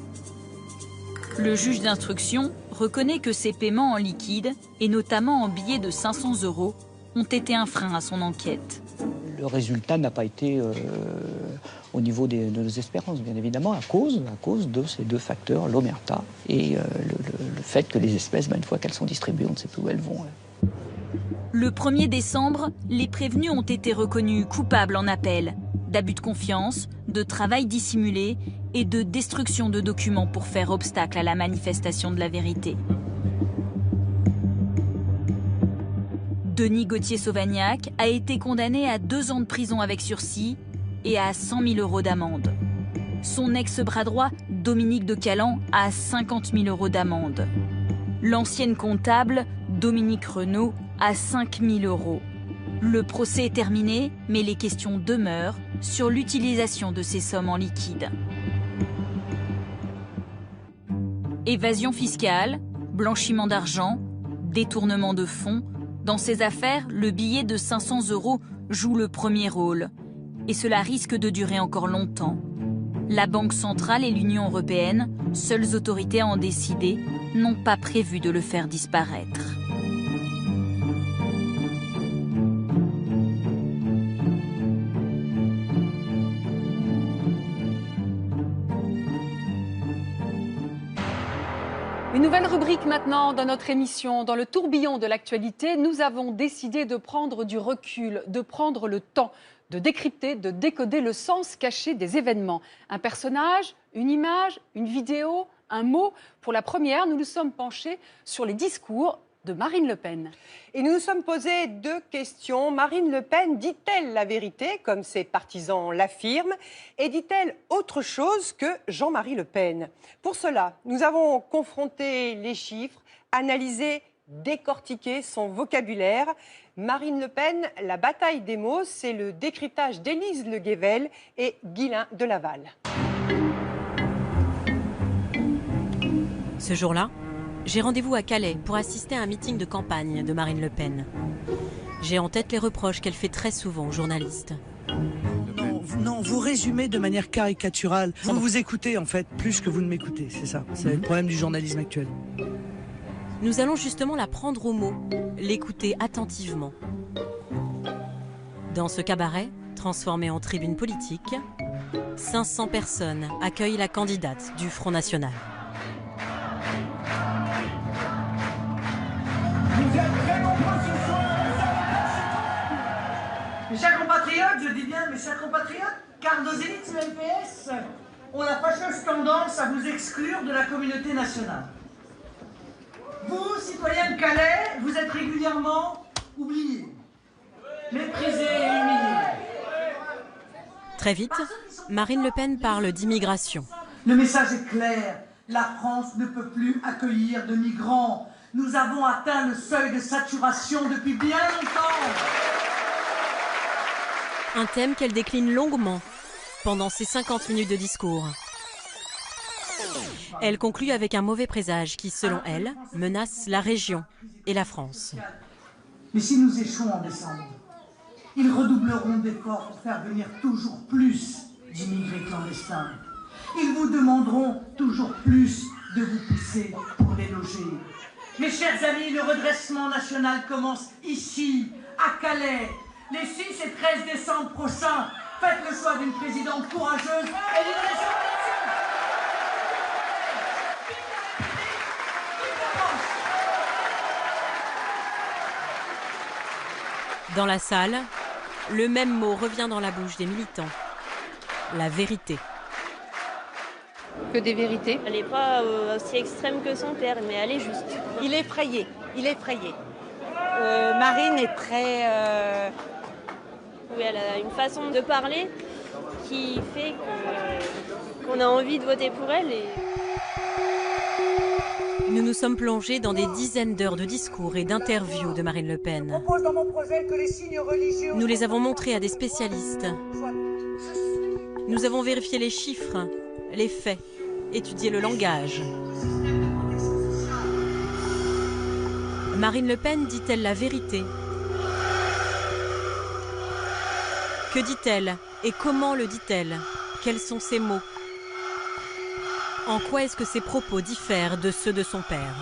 Speaker 3: Le juge d'instruction reconnaît que ces paiements en liquide, et notamment en billets de 500 €, ont été un frein à son enquête.
Speaker 10: Le résultat n'a pas été au niveau de nos espérances, bien évidemment, à cause de ces deux facteurs, l'omerta et le fait que les espèces, une fois qu'elles sont distribuées, on ne sait plus où elles vont.
Speaker 3: Le 1er décembre, les prévenus ont été reconnus coupables en appel d'abus de confiance, de travail dissimulé et de destruction de documents pour faire obstacle à la manifestation de la vérité. Denis Gauthier-Sauvagnat a été condamné à 2 ans de prison avec sursis et à 100 000 € d'amende. Son ex-bras droit, Dominique de Calan, a 50 000 € d'amende. L'ancienne comptable, Dominique Renaud, a 5 000 €. Le procès est terminé, mais les questions demeurent sur l'utilisation de ces sommes en liquide. Évasion fiscale, blanchiment d'argent, détournement de fonds. Dans ces affaires, le billet de 500 € joue le premier rôle. Et cela risque de durer encore longtemps. La Banque centrale et l'Union européenne, seules autorités à en décider, n'ont pas prévu de le faire disparaître.
Speaker 2: Une nouvelle rubrique maintenant dans notre émission. Dans le tourbillon de l'actualité, nous avons décidé de prendre du recul, de prendre le temps de décrypter, de décoder le sens caché des événements. Un personnage, une image, une vidéo, un mot. Pour la première, nous nous sommes penchés sur les discours de Marine Le Pen.
Speaker 1: Et nous nous sommes posé 2 questions. Marine Le Pen dit-elle la vérité, comme ses partisans l'affirment, et dit-elle autre chose que Jean-Marie Le Pen? Pour cela, nous avons confronté les chiffres, analysé, décortiqué son vocabulaire. Marine Le Pen, la bataille des mots, c'est le décryptage d'Élise Le Guével et Guylain de Laval.
Speaker 19: Ce jour-là, j'ai rendez-vous à Calais pour assister à un meeting de campagne de Marine Le Pen. J'ai en tête les reproches qu'elle fait très souvent aux journalistes.
Speaker 20: Non, vous résumez de manière caricaturale. Vous écoutez en fait plus que vous ne m'écoutez, c'est ça. C'est le problème du journalisme actuel.
Speaker 19: Nous allons justement la prendre au mot, l'écouter attentivement. Dans ce cabaret, transformé en tribune politique, 500 personnes accueillent la candidate du Front National.
Speaker 21: Vous êtes très nombreux ce soir. Mes chers compatriotes, je dis bien mes chers compatriotes, car nos élites du MPS ont la fâcheuse tendance à vous exclure de la communauté nationale. Vous, citoyens de Calais, vous êtes régulièrement oubliés, méprisés et humiliés.
Speaker 19: Très vite, Marine Le Pen parle d'immigration.
Speaker 21: Le message est clair, la France ne peut plus accueillir de migrants. Nous avons atteint le seuil de saturation depuis bien longtemps.
Speaker 19: Un thème qu'elle décline longuement pendant ses 50 minutes de discours. Elle conclut avec un mauvais présage qui, selon elle, menace la région et la France.
Speaker 21: Mais si nous échouons en décembre, ils redoubleront d'efforts pour faire venir toujours plus d'immigrés clandestins. Ils vous demanderont toujours plus de vous pousser pour les loger. Mes chers amis, le redressement national commence ici, à Calais. Les 6 et 13 décembre prochains, faites le choix d'une présidente courageuse et d'une région.
Speaker 19: Dans la salle, le même mot revient dans la bouche des militants. la vérité.
Speaker 7: Que des vérités.
Speaker 22: Elle n'est pas aussi extrême que son père, mais elle est juste.
Speaker 23: Il est effrayé, il est effrayé. Marine est très...
Speaker 22: Oui, elle a une façon de parler qui fait qu'on a envie de voter pour elle.
Speaker 19: Nous nous sommes plongés dans des dizaines d'heures de discours et d'interviews de Marine Le Pen. Nous les avons montrés à des spécialistes. Nous avons vérifié les chiffres, les faits, étudié le langage. Marine Le Pen dit-elle la vérité? Que dit-elle et comment le dit-elle? Quels sont ses mots? En quoi est-ce que ses propos diffèrent de ceux de son père?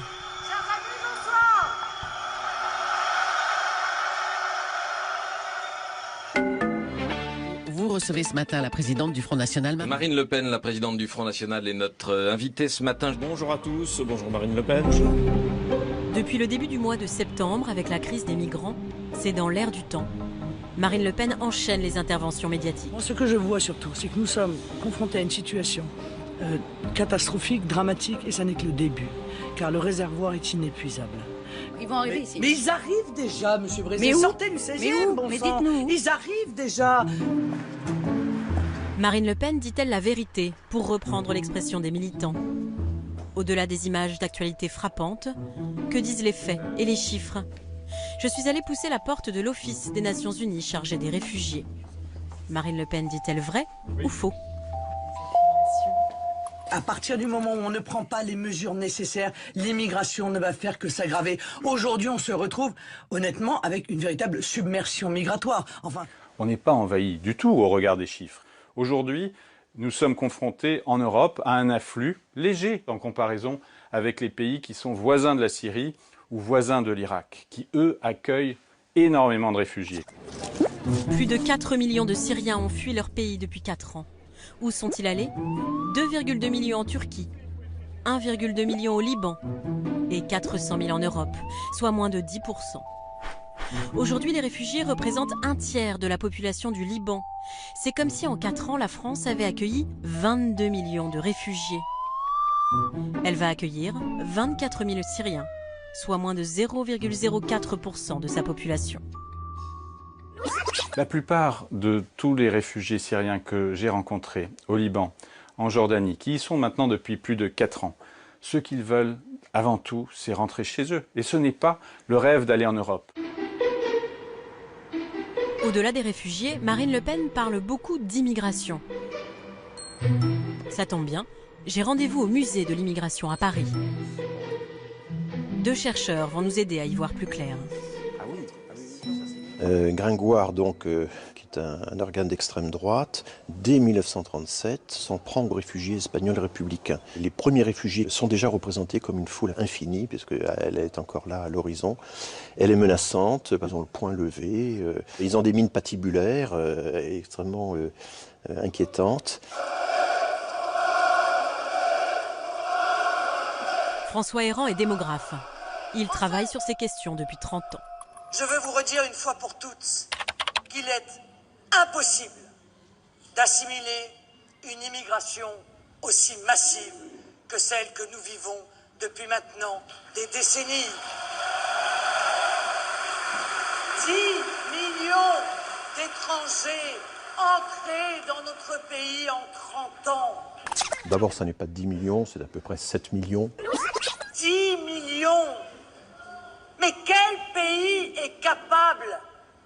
Speaker 24: Vous recevez ce matin la présidente du Front National.
Speaker 25: Marine Le Pen, la présidente du Front National, est notre invitée ce matin.
Speaker 26: Bonjour à tous, bonjour Marine Le Pen.
Speaker 19: Depuis le début du mois de septembre, avec la crise des migrants, c'est dans l'air du temps. Marine Le Pen enchaîne les interventions médiatiques.
Speaker 20: Ce que je vois surtout, c'est que nous sommes confrontés à une situation catastrophique, dramatique, et ça n'est que le début, car le réservoir est inépuisable.
Speaker 18: Ils vont arriver ici.
Speaker 20: Mais ils arrivent déjà, monsieur Brézé.
Speaker 18: Mais où?
Speaker 20: Sortez du 16e, bon
Speaker 18: Mais
Speaker 20: sang.
Speaker 18: dites-nous.
Speaker 20: Ils arrivent déjà.
Speaker 19: Marine Le Pen dit-elle la vérité, pour reprendre l'expression des militants? Au-delà des images d'actualité frappantes, que disent les faits et les chiffres? Je suis allée pousser la porte de l'Office des Nations Unies chargé des réfugiés. Marine Le Pen dit-elle vrai ou faux?
Speaker 20: À partir du moment où on ne prend pas les mesures nécessaires, l'immigration ne va faire que s'aggraver. Aujourd'hui, on se retrouve, honnêtement, avec une véritable submersion migratoire. Enfin,
Speaker 27: on n'est pas envahi du tout au regard des chiffres. Aujourd'hui, nous sommes confrontés en Europe à un afflux léger en comparaison avec les pays qui sont voisins de la Syrie ou voisins de l'Irak, qui, eux, accueillent énormément de réfugiés.
Speaker 19: Plus de 4 millions de Syriens ont fui leur pays depuis 4 ans. Où sont-ils allés? 2,2 millions en Turquie, 1,2 million au Liban et 400 000 en Europe, soit moins de 10%. Aujourd'hui, les réfugiés représentent un tiers de la population du Liban. C'est comme si en 4 ans, la France avait accueilli 22 millions de réfugiés. Elle va accueillir 24 000 Syriens, soit moins de 0,04% de sa population.
Speaker 27: La plupart de tous les réfugiés syriens que j'ai rencontrés au Liban, en Jordanie, qui y sont maintenant depuis plus de 4 ans, ce qu'ils veulent avant tout, c'est rentrer chez eux. Et ce n'est pas le rêve d'aller en Europe.
Speaker 19: Au-delà des réfugiés, Marine Le Pen parle beaucoup d'immigration. Ça tombe bien, j'ai rendez-vous au musée de l'immigration à Paris. 2 chercheurs vont nous aider à y voir plus clair.
Speaker 28: Gringoire, donc, qui est un organe d'extrême droite, dès 1937, s'en prend aux réfugiés espagnols républicains. Les premiers réfugiés sont déjà représentés comme une foule infinie, puisqu'elle est encore là à l'horizon. Elle est menaçante, ils ont le poing levé, ils ont des mines patibulaires extrêmement inquiétantes.
Speaker 19: François Héran est démographe. Il travaille sur ces questions depuis 30 ans.
Speaker 21: Je veux vous redire une fois pour toutes qu'il est impossible d'assimiler une immigration aussi massive que celle que nous vivons depuis maintenant des décennies. 10 millions d'étrangers entrés dans notre pays en 30 ans.
Speaker 28: D'abord, ça n'est pas 10 millions, c'est à peu près 7 millions.
Speaker 21: 10 millions! Mais quel pays est capable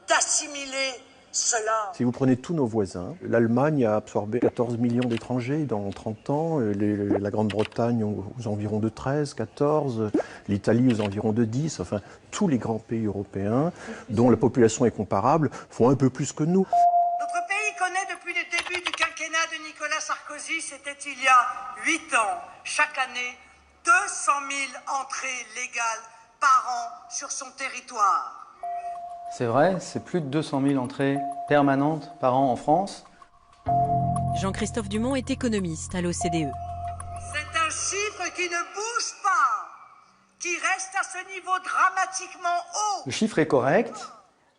Speaker 21: d'assimiler cela?
Speaker 28: Si vous prenez tous nos voisins, l'Allemagne a absorbé 14 millions d'étrangers dans 30 ans, la Grande-Bretagne aux environs de 13, 14, l'Italie aux environs de 10, enfin tous les grands pays européens dont la population est comparable font un peu plus que nous.
Speaker 21: Notre pays connaît depuis le début du quinquennat de Nicolas Sarkozy, c'était il y a 8 ans, chaque année, 200 000 entrées légales par an sur son territoire.
Speaker 29: C'est vrai, c'est plus de 200 000 entrées permanentes par an en France.
Speaker 19: Jean-Christophe Dumont est économiste à l'OCDE.
Speaker 21: C'est un chiffre qui ne bouge pas, qui reste à ce niveau dramatiquement haut.
Speaker 29: Le chiffre est correct,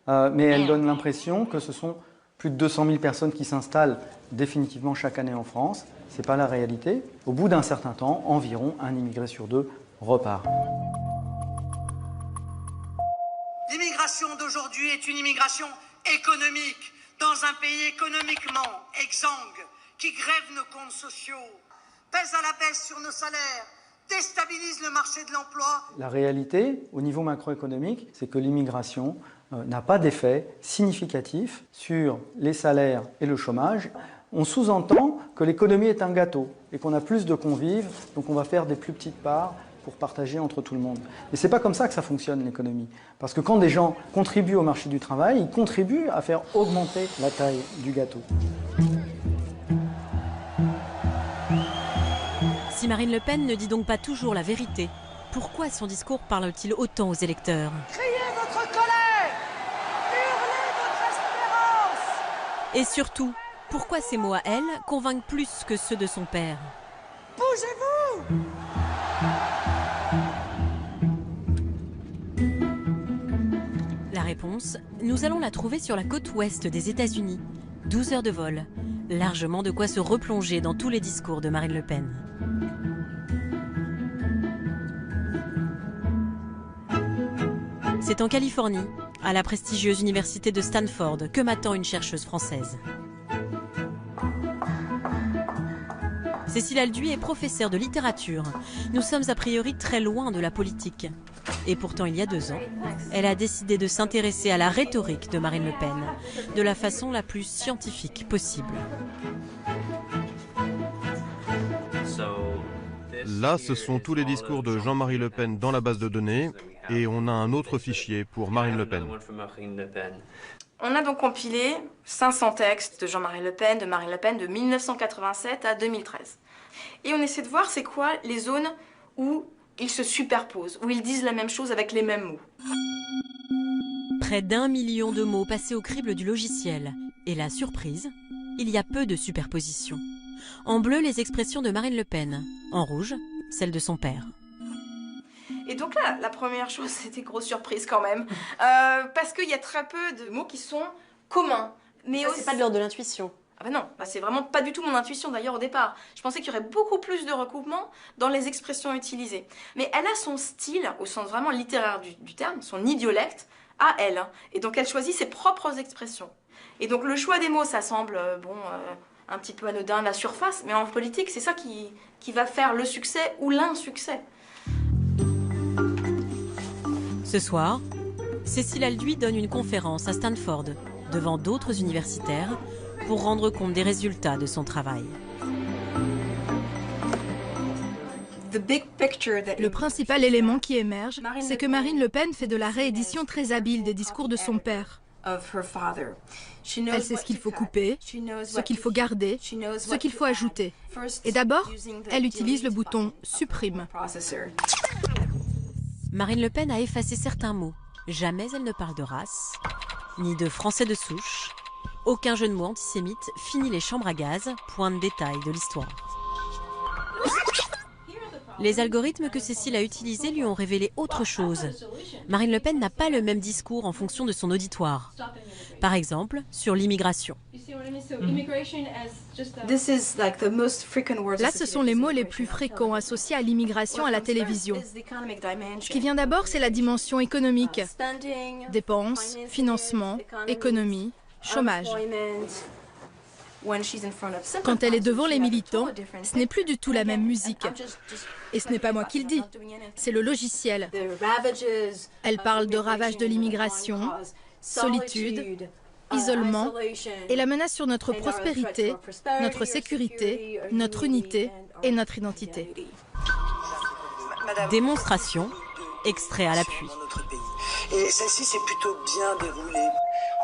Speaker 29: mais elle donne l'impression que ce sont plus de 200 000 personnes qui s'installent définitivement chaque année en France. Ce n'est pas la réalité. Au bout d'un certain temps, environ un immigré sur 2 repart.
Speaker 21: L'immigration d'aujourd'hui est une immigration économique, dans un pays économiquement exsangue, qui grève nos comptes sociaux, pèse à la baisse sur nos salaires, déstabilise le marché de l'emploi.
Speaker 29: La réalité, au niveau macroéconomique, c'est que l'immigration n'a pas d'effet significatif sur les salaires et le chômage. On sous-entend que l'économie est un gâteau et qu'on a plus de convives, donc on va faire des plus petites parts pour partager entre tout le monde. Mais ce n'est pas comme ça que ça fonctionne l'économie. Parce que quand des gens contribuent au marché du travail, ils contribuent à faire augmenter la taille du gâteau.
Speaker 19: Si Marine Le Pen ne dit donc pas toujours la vérité, pourquoi son discours parle-t-il autant aux électeurs?
Speaker 21: Criez votre colère, hurlez votre espérance.
Speaker 19: Et surtout, pourquoi ces mots à elle convainquent plus que ceux de son père?
Speaker 21: Bougez-vous!
Speaker 19: La réponse, nous allons la trouver sur la côte ouest des États-Unis. 12 heures de vol, largement de quoi se replonger dans tous les discours de Marine Le Pen. C'est en Californie, à la prestigieuse université de Stanford, que m'attend une chercheuse française. Cécile Alduy est professeure de littérature. Nous sommes a priori très loin de la politique. Et pourtant, il y a 2 ans, elle a décidé de s'intéresser à la rhétorique de Marine Le Pen, de la façon la plus scientifique possible.
Speaker 6: Là, ce sont tous les discours de Jean-Marie Le Pen dans la base de données, et on a un autre fichier pour Marine Le Pen.
Speaker 4: On a donc compilé 500 textes de Jean-Marie Le Pen, de Marine Le Pen, de 1987 à 2013. Et on essaie de voir c'est quoi les zones où ils se superposent, où ils disent la même chose avec les mêmes mots.
Speaker 19: Près d'1 million de mots passés au crible du logiciel. Et la surprise, il y a peu de superposition. En bleu, les expressions de Marine Le Pen. En rouge, celles de son père.
Speaker 4: Et donc là, la première chose, c'était grosse surprise quand même. Parce qu'il y a très peu de mots qui sont communs. Mais
Speaker 8: ça, c'est pas de l'ordre de l'intuition.
Speaker 4: Ah ben non, c'est vraiment pas du tout mon intuition d'ailleurs au départ. Je pensais qu'il y aurait beaucoup plus de recoupements dans les expressions utilisées. Mais elle a son style, au sens vraiment littéraire du terme, son idiolecte, à elle. Et donc elle choisit ses propres expressions. Et donc le choix des mots, ça semble, un petit peu anodin à la surface, mais en politique, c'est ça qui va faire le succès ou l'insuccès.
Speaker 19: Ce soir, Cécile Alduy donne une conférence à Stanford, devant d'autres universitaires, pour rendre compte des résultats de son travail.
Speaker 9: Le principal élément qui émerge, c'est que Marine Le Pen fait de la réédition très habile des discours de son père. Elle sait ce qu'il faut couper, ce qu'il faut garder, ce qu'il faut ajouter. Et d'abord, elle utilise le bouton « Supprime ».
Speaker 19: Marine Le Pen a effacé certains mots. Jamais elle ne parle de race, ni de français de souche. Aucun jeu de mots antisémite finit les chambres à gaz, point de détail de l'histoire. Les algorithmes que Cécile a utilisés lui ont révélé autre chose. Marine Le Pen n'a pas le même discours en fonction de son auditoire. Par exemple, sur l'immigration.
Speaker 9: Là, ce sont les mots les plus fréquents associés à l'immigration à la télévision. Ce qui vient d'abord, c'est la dimension économique. Dépenses, financement, économie, chômage. Quand elle est devant les militants, ce n'est plus du tout la même musique. Et ce n'est pas moi qui le dis, c'est le logiciel. Elle parle de ravages de l'immigration, solitude, isolement et la menace sur notre prospérité, notre sécurité, notre unité et notre identité.
Speaker 19: Démonstration, extrait à l'appui.
Speaker 21: Et celle-ci s'est plutôt bien déroulée.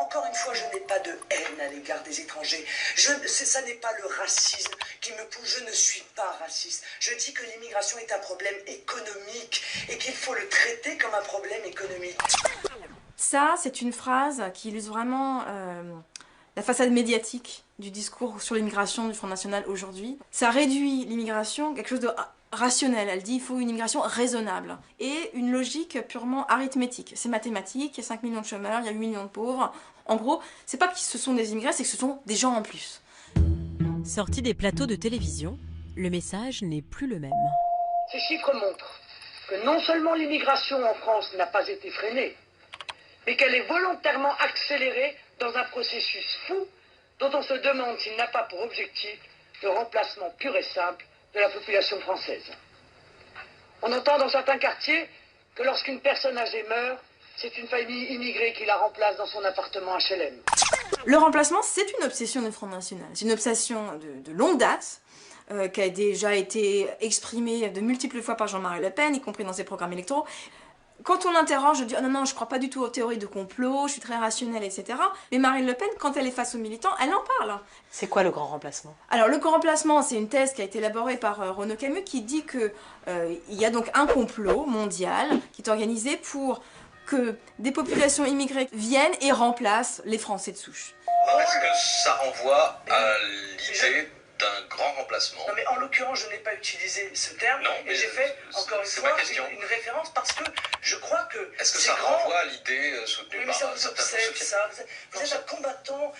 Speaker 21: Encore une fois, je n'ai pas de haine à l'égard des étrangers. Ça n'est pas le racisme qui me pousse, je ne suis pas raciste. Je dis que l'immigration est un problème économique et qu'il faut le traiter comme un problème économique.
Speaker 4: Ça, c'est une phrase qui illustre vraiment la façade médiatique du discours sur l'immigration du Front National aujourd'hui. Ça réduit l'immigration à quelque chose de rationnel. Elle dit qu'il faut une immigration raisonnable et une logique purement arithmétique. C'est mathématique, il y a 5 millions de chômeurs, il y a 8 millions de pauvres.
Speaker 5: En gros, c'est pas que ce sont des immigrés, c'est que ce sont des gens en plus.
Speaker 19: Sorti des plateaux de télévision, le message n'est plus le même.
Speaker 21: Ces chiffres montrent que non seulement l'immigration en France n'a pas été freinée, mais qu'elle est volontairement accélérée dans un processus fou dont on se demande s'il n'a pas pour objectif le remplacement pur et simple de la population française. On entend dans certains quartiers que lorsqu'une personne âgée meurt, c'est une famille immigrée qui la remplace dans son appartement HLM.
Speaker 5: Le remplacement, c'est une obsession du Front National. C'est une obsession de longue date, qui a déjà été exprimée de multiples fois par Jean-Marie Le Pen, y compris dans ses programmes électoraux. Quand on l'interroge, je dis « Oh non, je crois pas du tout aux théories de complot, je suis très rationnelle, etc. » Mais Marine Le Pen, quand elle est face aux militants, elle en parle.
Speaker 8: C'est quoi le grand remplacement?
Speaker 5: Alors, le grand remplacement, c'est une thèse qui a été élaborée par Renaud Camus, qui dit qu'il y a donc un complot mondial qui est organisé pour que des populations immigrées viennent et remplacent les Français de souche.
Speaker 11: Est-ce que ça renvoie à l'idée d'un grand remplacement?
Speaker 21: Non mais en l'occurrence, je n'ai pas utilisé ce terme, et j'ai fait, encore une fois, une référence parce que je crois que...
Speaker 11: Est-ce que ça renvoie à l'idée soutenue par
Speaker 21: certains ça. Vous êtes un combattant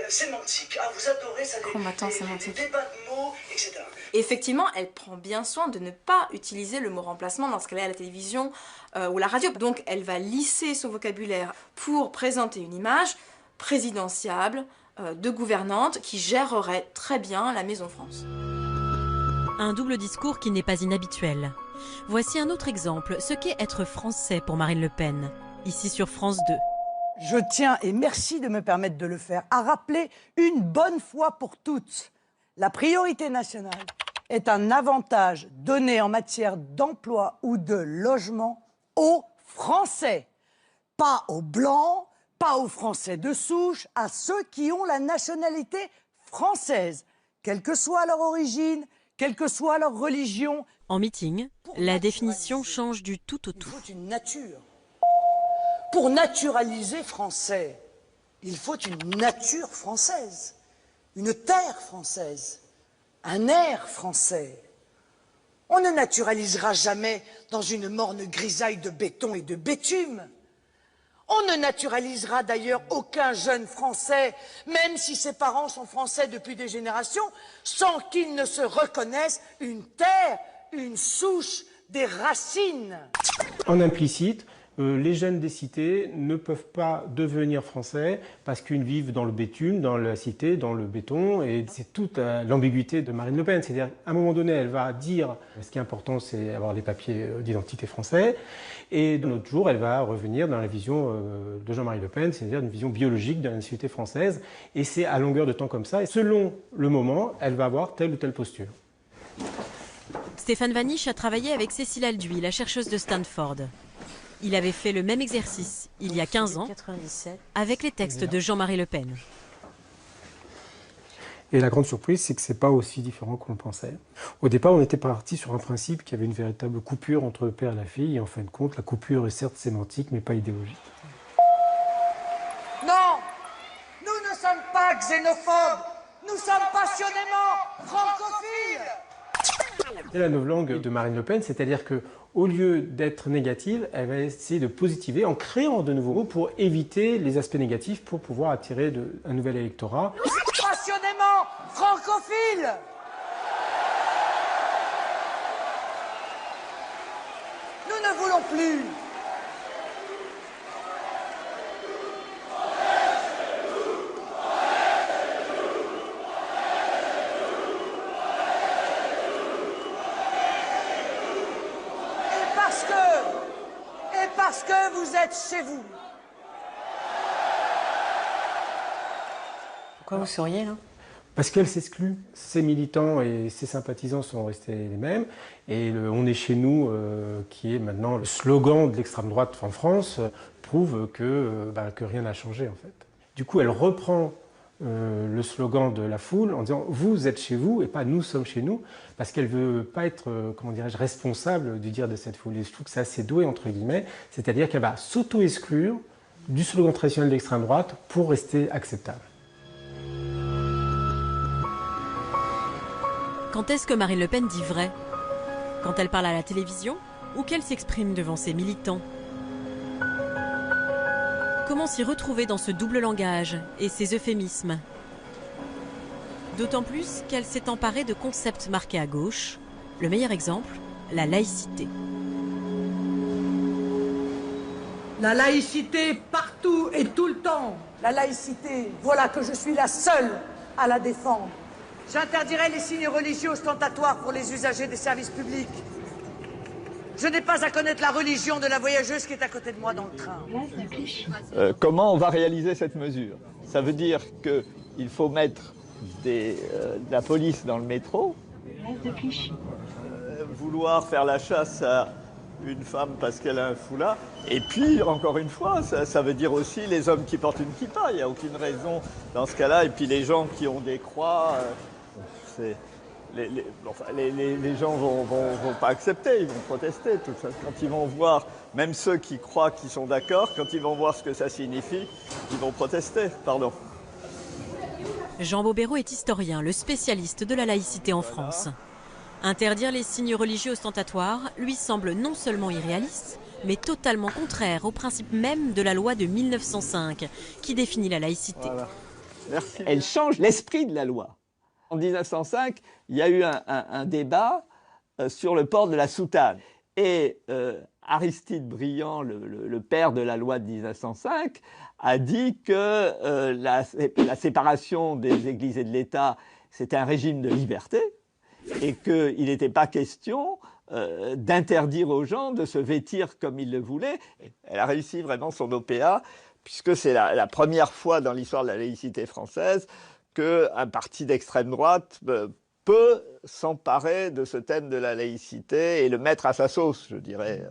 Speaker 21: sémantique. Ah, vous adorez ça, les débats de mots, etc.
Speaker 5: Effectivement, elle prend bien soin de ne pas utiliser le mot remplacement lorsqu'elle est à la télévision ou la radio. Donc elle va lisser son vocabulaire pour présenter une image présidentiable, de gouvernante qui gérerait très bien la Maison France.
Speaker 19: Un double discours qui n'est pas inhabituel. Voici un autre exemple, ce qu'est être français pour Marine Le Pen, ici sur France 2.
Speaker 21: Je tiens, et merci de me permettre de le faire, à rappeler une bonne fois pour toutes, la priorité nationale est un avantage donné en matière d'emploi ou de logement aux Français, pas aux Blancs, pas aux Français de souche, à ceux qui ont la nationalité française, quelle que soit leur origine, quelle que soit leur religion.
Speaker 19: En meeting, la définition change du tout au tout.
Speaker 21: Il faut une nature. Pour naturaliser français, il faut une nature française, une terre française, un air français. On ne naturalisera jamais dans une morne grisaille de béton et de bitume. On ne naturalisera d'ailleurs aucun jeune Français, même si ses parents sont Français depuis des générations, sans qu'ils ne se reconnaissent une terre, une souche, des racines.
Speaker 12: En implicite, les jeunes des cités ne peuvent pas devenir français parce qu'ils vivent dans le bitume, dans la cité, dans le béton. Et c'est toute l'ambiguïté de Marine Le Pen. C'est-à-dire, à un moment donné, elle va dire ce qui est important, c'est avoir les papiers d'identité français. Et de notre jour, elle va revenir dans la vision de Jean-Marie Le Pen, c'est-à-dire une vision biologique de la nationalité française. Et c'est à longueur de temps comme ça. Et selon le moment, elle va avoir telle ou telle posture.
Speaker 19: Stéphane Vanish a travaillé avec Cécile Alduy, la chercheuse de Stanford. Il avait fait le même exercice, il y a 15 ans, avec les textes de Jean-Marie Le Pen.
Speaker 12: Et la grande surprise, c'est que ce n'est pas aussi différent qu'on le pensait. Au départ, on était parti sur un principe qu'il y avait une véritable coupure entre le père et la fille. Et en fin de compte, la coupure est certes sémantique, mais pas idéologique.
Speaker 21: Non, nous ne sommes pas xénophobes. Nous sommes passionnément francophiles.
Speaker 12: C'est la novlangue de Marine Le Pen, c'est-à-dire qu'au lieu d'être négative, elle va essayer de positiver en créant de nouveaux mots pour éviter les aspects négatifs, pour pouvoir attirer un nouvel électorat.
Speaker 21: Passionnément francophiles. Nous ne voulons plus. Parce que vous êtes chez vous.
Speaker 8: Pourquoi vous souriez là?
Speaker 12: Parce qu'elle s'exclut. Ses militants et ses sympathisants sont restés les mêmes. Et on est chez nous, qui est maintenant le slogan de l'extrême droite en France, prouve que rien n'a changé en fait. Du coup, elle reprend le slogan de la foule en disant « vous êtes chez vous » et pas « nous sommes chez nous », parce qu'elle ne veut pas être, comment dirais-je, responsable du dire de cette foule. Et je trouve que c'est assez doué, entre guillemets, c'est-à-dire qu'elle va s'auto-exclure du slogan traditionnel de l'extrême droite pour rester acceptable.
Speaker 19: Quand est-ce que Marine Le Pen dit vrai? Quand elle parle à la télévision ou qu'elle s'exprime devant ses militants? Comment s'y retrouver dans ce double langage et ces euphémismes? D'autant plus qu'elle s'est emparée de concepts marqués à gauche. Le meilleur exemple, la laïcité.
Speaker 21: La laïcité partout et tout le temps. La laïcité, voilà que je suis la seule à la défendre. J'interdirai les signes religieux ostentatoires pour les usagers des services publics. Je n'ai pas à connaître la religion de la voyageuse qui est à côté de moi dans le train.
Speaker 1: Comment on va réaliser cette mesure? Ça veut dire qu'il faut mettre de la police dans le métro, vouloir faire la chasse à une femme parce qu'elle a un foulard, et puis, encore une fois, ça veut dire aussi les hommes qui portent une kippa, il n'y a aucune raison dans ce cas-là, et puis les gens qui ont des croix, les gens vont pas accepter, ils vont protester, tout ça. Quand ils vont voir, même ceux qui croient qu'ils sont d'accord, quand ils vont voir ce que ça signifie, ils vont protester, pardon.
Speaker 19: Jean Bobéro est historien, le spécialiste de la laïcité en France. Interdire les signes religieux ostentatoires lui semble non seulement irréaliste, mais totalement contraire au principe même de la loi de 1905, qui définit la laïcité.
Speaker 1: Voilà. Merci. Elle change l'esprit de la loi. En 1905, il y a eu un débat sur le port de la soutane. Et Aristide Briand, le père de la loi de 1905, a dit que la séparation des églises et de l'État, c'était un régime de liberté et qu'il n'était pas question d'interdire aux gens de se vêtir comme ils le voulaient. Elle a réussi vraiment son OPA, puisque c'est la première fois dans l'histoire de la laïcité française qu'un parti d'extrême droite peut s'emparer de ce thème de la laïcité et le mettre à sa sauce, je dirais.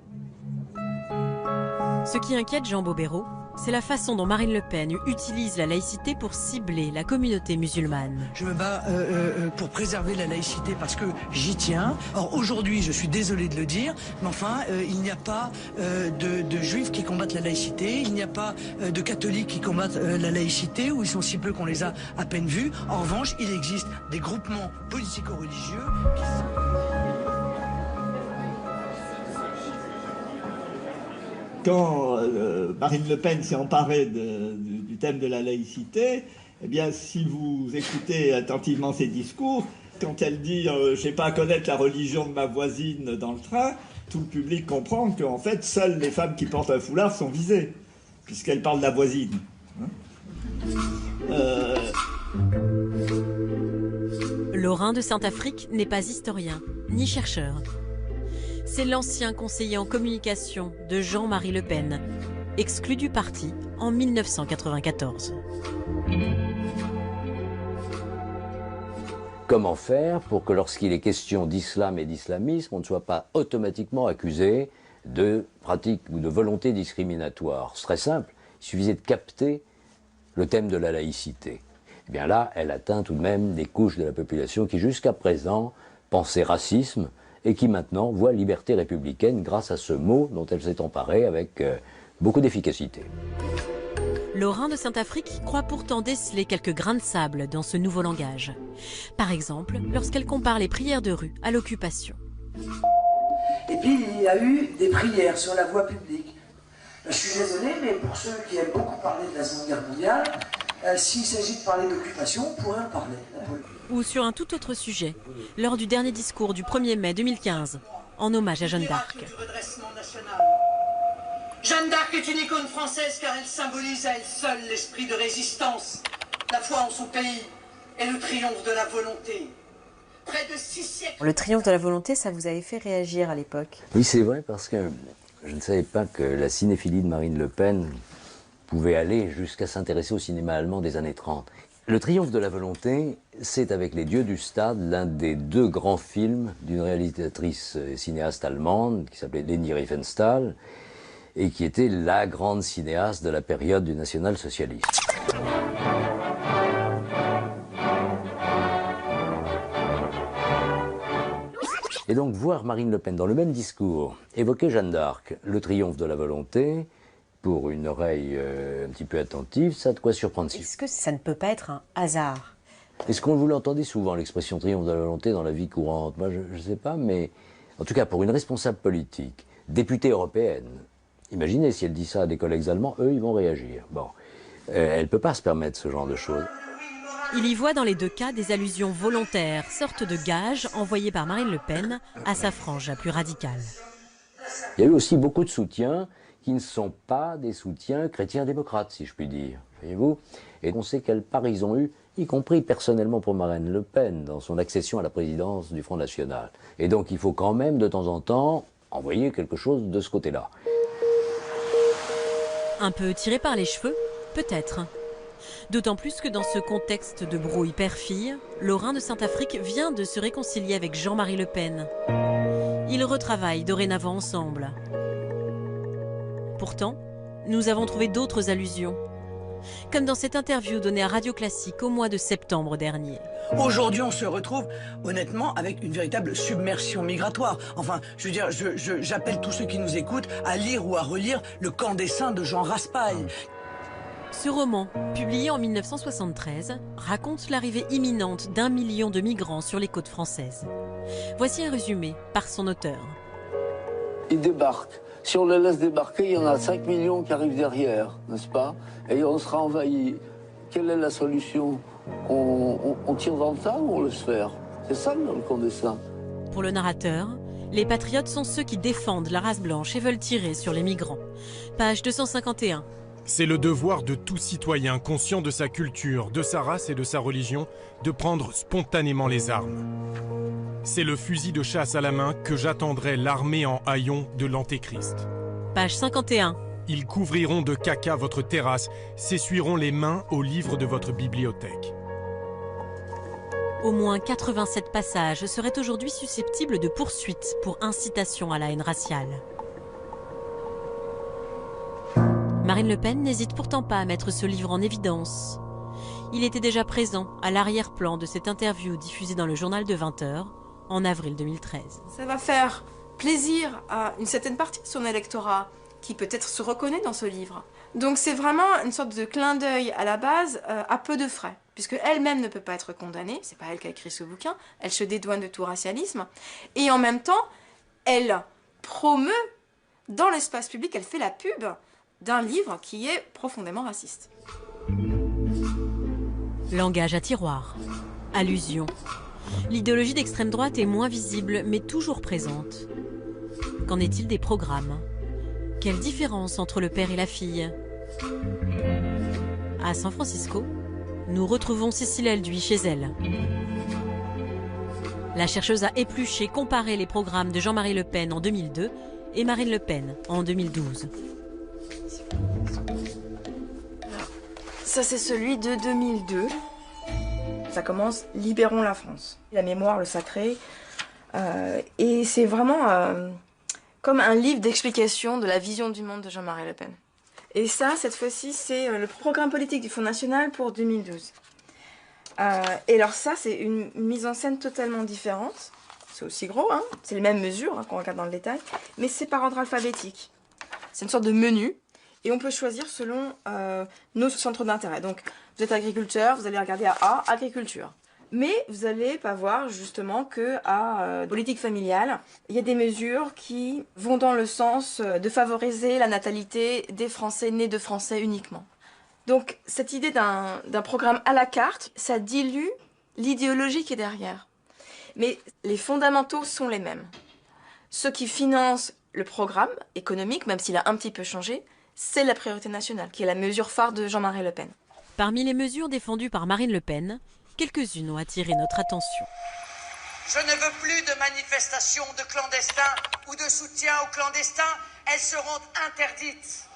Speaker 19: Ce qui inquiète Jean Bobéro, c'est la façon dont Marine Le Pen utilise la laïcité pour cibler la communauté musulmane.
Speaker 20: Je me bats pour préserver la laïcité parce que j'y tiens. Or aujourd'hui, je suis désolé de le dire, mais enfin, il n'y a pas de juifs qui combattent la laïcité, il n'y a pas de catholiques qui combattent la laïcité, où ils sont si peu qu'on les a à peine vus. En revanche, il existe des groupements politico-religieux qui
Speaker 1: Quand Marine Le Pen s'est emparée du thème de la laïcité, eh bien, si vous écoutez attentivement ses discours, quand elle dit je n'ai pas à connaître la religion de ma voisine dans le train, tout le public comprend qu'en fait, seules les femmes qui portent un foulard sont visées, puisqu'elle parle de la voisine.
Speaker 19: Laurin de Saint-Affrique n'est pas historien, ni chercheur. C'est l'ancien conseiller en communication de Jean-Marie Le Pen, exclu du parti en 1994.
Speaker 2: Comment faire pour que lorsqu'il est question d'islam et d'islamisme, on ne soit pas automatiquement accusé de pratique ou de volonté discriminatoire? C'est très simple, il suffisait de capter le thème de la laïcité. Eh bien là, elle atteint tout de même des couches de la population qui jusqu'à présent pensaient racisme, et qui maintenant voit liberté républicaine grâce à ce mot dont elle s'est emparée avec beaucoup d'efficacité.
Speaker 19: Laurin de Saint-Affrique croit pourtant déceler quelques grains de sable dans ce nouveau langage. Par exemple, lorsqu'elle compare les prières de rue à l'occupation.
Speaker 21: Et puis il y a eu des prières sur la voie publique. Je suis désolé, mais pour ceux qui aiment beaucoup parler de la Seconde Guerre mondiale, s'il s'agit de parler d'occupation, on pourrait en parler.
Speaker 19: Ou sur un tout autre sujet, lors du dernier discours du 1er mai 2015, en hommage à Jeanne d'Arc.
Speaker 21: Jeanne d'Arc est une icône française car elle symbolise à elle seule l'esprit de résistance, la foi en son pays et le triomphe de la volonté. Près de 6 siècles...
Speaker 8: Le triomphe de la volonté, ça vous avait fait réagir à l'époque?
Speaker 2: Oui, c'est vrai, parce que je ne savais pas que la cinéphilie de Marine Le Pen pouvait aller jusqu'à s'intéresser au cinéma allemand des années 30. Le triomphe de la volonté, c'est avec Les Dieux du Stade, l'un des 2 grands films d'une réalisatrice cinéaste allemande qui s'appelait Leni Riefenstahl et qui était la grande cinéaste de la période du national-socialisme. Et donc voir Marine Le Pen dans le même discours évoquer Jeanne d'Arc, le triomphe de la volonté, pour une oreille un petit peu attentive, ça a de quoi surprendre.
Speaker 8: Est-ce que ça ne peut pas être un hasard?
Speaker 2: Est-ce qu'on vous l'entendait souvent, l'expression triomphe de la volonté, dans la vie courante? Moi, je ne sais pas, mais en tout cas, pour une responsable politique, députée européenne, Imaginez si elle dit ça à des collègues allemands, eux, ils vont réagir. Bon, elle ne peut pas se permettre ce genre de choses.
Speaker 19: Il y voit dans les deux cas des allusions volontaires, sorte de gages envoyés par Marine Le Pen à sa frange la plus radicale.
Speaker 2: Il y a eu aussi beaucoup de soutiens qui ne sont pas des soutiens chrétiens-démocrates, si je puis dire, voyez-vous. Et on sait quelle part ils ont eu, y compris personnellement pour Marine Le Pen, dans son accession à la présidence du Front National. Et donc il faut quand même, de temps en temps, envoyer quelque chose de ce côté-là.
Speaker 19: Un peu tiré par les cheveux, peut-être. D'autant plus que dans ce contexte de brouille père-fille, Laurin de Saint-Affrique vient de se réconcilier avec Jean-Marie Le Pen. Ils retravaillent dorénavant ensemble. Pourtant, nous avons trouvé d'autres allusions. Comme dans cette interview donnée à Radio Classique au mois de septembre dernier.
Speaker 20: Aujourd'hui, on se retrouve honnêtement avec une véritable submersion migratoire. Enfin, je veux dire, j'appelle tous ceux qui nous écoutent à lire ou à relire Le Camp des Saints de Jean Raspail.
Speaker 19: Ce roman, publié en 1973, raconte l'arrivée imminente d'1 million de migrants sur les côtes françaises. Voici un résumé par son auteur.
Speaker 3: Ils débarquent. Si on les laisse débarquer, il y en a 5 millions qui arrivent derrière, n'est-ce pas? Et on sera envahi. Quelle est la solution? On tire dans le tas ou on laisse faire? C'est ça le Camp des Saints.
Speaker 19: Pour le narrateur, les patriotes sont ceux qui défendent la race blanche et veulent tirer sur les migrants. Page 251.
Speaker 7: C'est le devoir de tout citoyen conscient de sa culture, de sa race et de sa religion de prendre spontanément les armes. C'est le fusil de chasse à la main que j'attendrai l'armée en haillons de l'Antéchrist.
Speaker 19: Page 51.
Speaker 7: Ils couvriront de caca votre terrasse, s'essuieront les mains aux livres de votre bibliothèque.
Speaker 19: Au moins 87 passages seraient aujourd'hui susceptibles de poursuites pour incitation à la haine raciale. Marine Le Pen n'hésite pourtant pas à mettre ce livre en évidence. Il était déjà présent à l'arrière-plan de cette interview diffusée dans le journal de 20h en avril 2013.
Speaker 5: Ça va faire plaisir à une certaine partie de son électorat qui peut-être se reconnaît dans ce livre. Donc c'est vraiment une sorte de clin d'œil à la base à peu de frais, puisque elle-même ne peut pas être condamnée, c'est pas elle qui a écrit ce bouquin, elle se dédouane de tout racialisme, et en même temps, elle promeut dans l'espace public, elle fait la pub d'un livre qui est profondément raciste.
Speaker 19: Langage à tiroir, allusion. L'idéologie d'extrême droite est moins visible, mais toujours présente. Qu'en est-il des programmes? Quelle différence entre le père et la fille? À San Francisco, nous retrouvons Cécile Elduy chez elle. La chercheuse a épluché, comparé les programmes de Jean-Marie Le Pen en 2002 et Marine Le Pen en 2012.
Speaker 5: Ça, c'est celui de 2002. Ça commence « Libérons la France ». La mémoire, le sacré. Et c'est vraiment comme un livre d'explication de la vision du monde de Jean-Marie Le Pen. Et ça, cette fois-ci, c'est le programme politique du Front National pour 2012. Et alors ça, c'est une mise en scène totalement différente. C'est aussi gros, hein. C'est les mêmes mesures, hein, quand on regarde dans le détail. Mais c'est par ordre alphabétique. C'est une sorte de menu. Et on peut choisir selon nos centres d'intérêt. Donc, vous êtes agriculteur, vous allez regarder à A, agriculture. Mais vous n'allez pas voir justement que à politique familiale, il y a des mesures qui vont dans le sens de favoriser la natalité des Français nés de Français uniquement. Donc, cette idée d'un programme à la carte, ça dilue l'idéologie qui est derrière. Mais les fondamentaux sont les mêmes. Ceux qui financent le programme économique, même s'il a un petit peu changé, c'est la priorité nationale, qui est la mesure phare de Jean-Marie Le Pen.
Speaker 19: Parmi les mesures défendues par Marine Le Pen, quelques-unes ont attiré notre attention.
Speaker 10: Je ne veux plus de manifestations de clandestins ou de soutien aux clandestins. Elles seront interdites.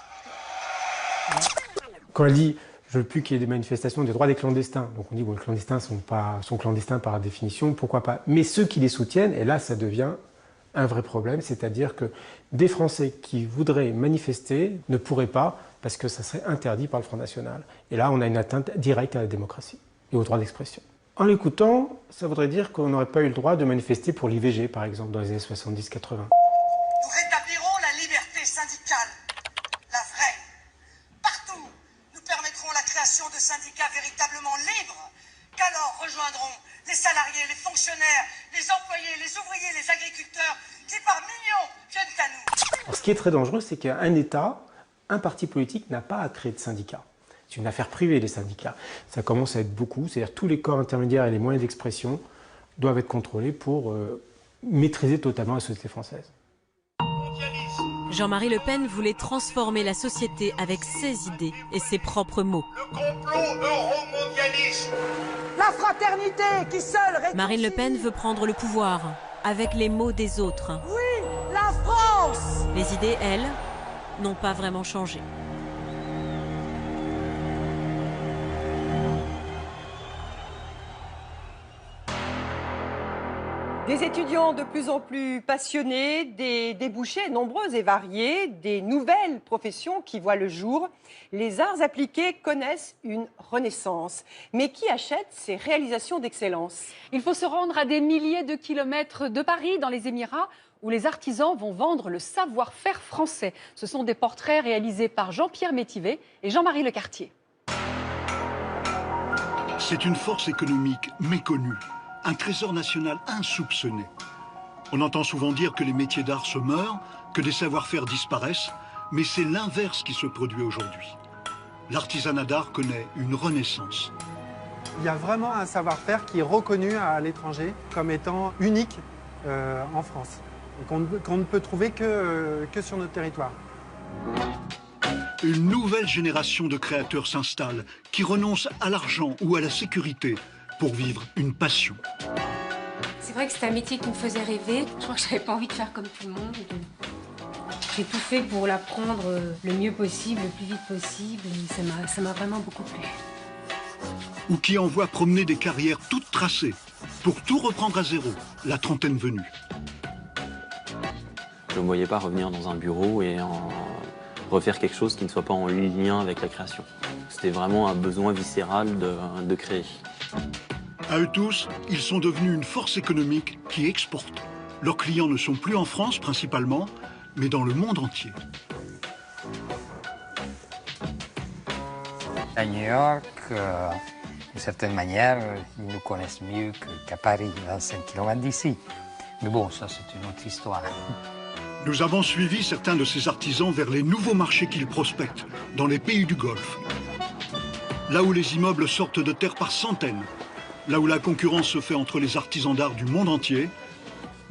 Speaker 12: Quand elle dit « je veux plus qu'il y ait des manifestations des droits des clandestins », donc on dit bon, les clandestins sont clandestins par définition, pourquoi pas. Mais ceux qui les soutiennent, et là ça devient un vrai problème, c'est-à-dire que des Français qui voudraient manifester ne pourraient pas parce que ça serait interdit par le Front National. Et là, on a une atteinte directe à la démocratie et au droit d'expression. En l'écoutant, ça voudrait dire qu'on n'aurait pas eu le droit de manifester pour l'IVG, par exemple, dans les années 70-80.
Speaker 10: Nous rétablirons la liberté syndicale, la vraie. Partout, nous permettrons la création de syndicats véritablement libres qu'alors rejoindront les salariés, les fonctionnaires, les employés, les ouvriers, les agriculteurs, qui par millions viennent à nous.
Speaker 12: Alors, ce qui est très dangereux, c'est qu'un État, un parti politique n'a pas à créer de syndicats. C'est une affaire privée, les syndicats. Ça commence à être beaucoup, c'est-à-dire tous les corps intermédiaires et les moyens d'expression doivent être contrôlés pour maîtriser totalement la société française.
Speaker 19: Jean-Marie Le Pen voulait transformer la société avec ses idées et ses propres mots.
Speaker 10: Le complot euro-mondialiste.
Speaker 21: La fraternité qui seule réconcilie.
Speaker 19: Marine Le Pen veut prendre le pouvoir avec les mots des autres.
Speaker 21: Oui, la France.
Speaker 19: Les idées, elles, n'ont pas vraiment changé.
Speaker 13: Des étudiants de plus en plus passionnés, des débouchés nombreux et variés, des nouvelles professions qui voient le jour. Les arts appliqués connaissent une renaissance. Mais qui achète ces réalisations d'excellence?
Speaker 14: Il faut se rendre à des milliers de kilomètres de Paris, dans les Émirats, où les artisans vont vendre le savoir-faire français. Ce sont des portraits réalisés par Jean-Pierre Métivé et Jean-Marie Lecartier.
Speaker 15: C'est une force économique méconnue. Un trésor national insoupçonné. On entend souvent dire que les métiers d'art se meurent, que des savoir-faire disparaissent, mais c'est l'inverse qui se produit aujourd'hui. L'artisanat d'art connaît une renaissance.
Speaker 16: Il y a vraiment un savoir-faire qui est reconnu à l'étranger comme étant unique en France, et qu'on ne peut trouver que sur notre territoire.
Speaker 15: Une nouvelle génération de créateurs s'installe, qui renoncent à l'argent ou à la sécurité, pour vivre une passion.
Speaker 17: C'est vrai que c'est un métier qui me faisait rêver. Je crois que je n'avais pas envie de faire comme tout le monde. J'ai tout fait pour l'apprendre le mieux possible, le plus vite possible. Et ça m'a vraiment beaucoup plu.
Speaker 15: Ou qui envoient promener des carrières toutes tracées, pour tout reprendre à zéro, la trentaine venue.
Speaker 22: Je ne me voyais pas revenir dans un bureau et refaire quelque chose qui ne soit pas en lien avec la création. C'était vraiment un besoin viscéral de créer.
Speaker 15: À eux tous, ils sont devenus une force économique qui exporte. Leurs clients ne sont plus en France principalement, mais dans le monde entier.
Speaker 23: À New York, d'une certaine manière, ils nous connaissent mieux qu'à Paris, à 5 km d'ici. Mais bon, ça c'est une autre histoire.
Speaker 15: Nous avons suivi certains de ces artisans vers les nouveaux marchés qu'ils prospectent, dans les pays du Golfe. Là où les immeubles sortent de terre par centaines, là où la concurrence se fait entre les artisans d'art du monde entier,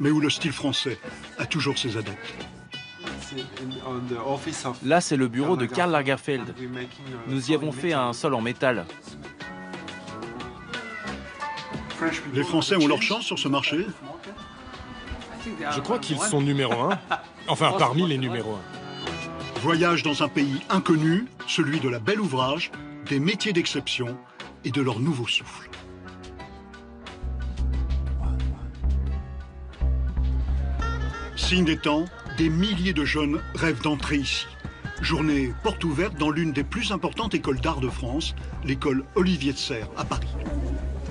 Speaker 15: mais où le style français a toujours ses adeptes.
Speaker 24: Là, c'est le bureau de Karl Lagerfeld. Nous y avons fait un sol en métal.
Speaker 15: Les Français ont leur chance sur ce marché?
Speaker 7: Je crois qu'ils sont numéro 1. Enfin, parmi les numéros 1.
Speaker 15: Voyage dans un pays inconnu, celui de la belle ouvrage, des métiers d'exception et de leur nouveau souffle. Signe des temps, des milliers de jeunes rêvent d'entrer ici. Journée porte ouverte dans l'une des plus importantes écoles d'art de France, l'école Olivier de Serres à Paris.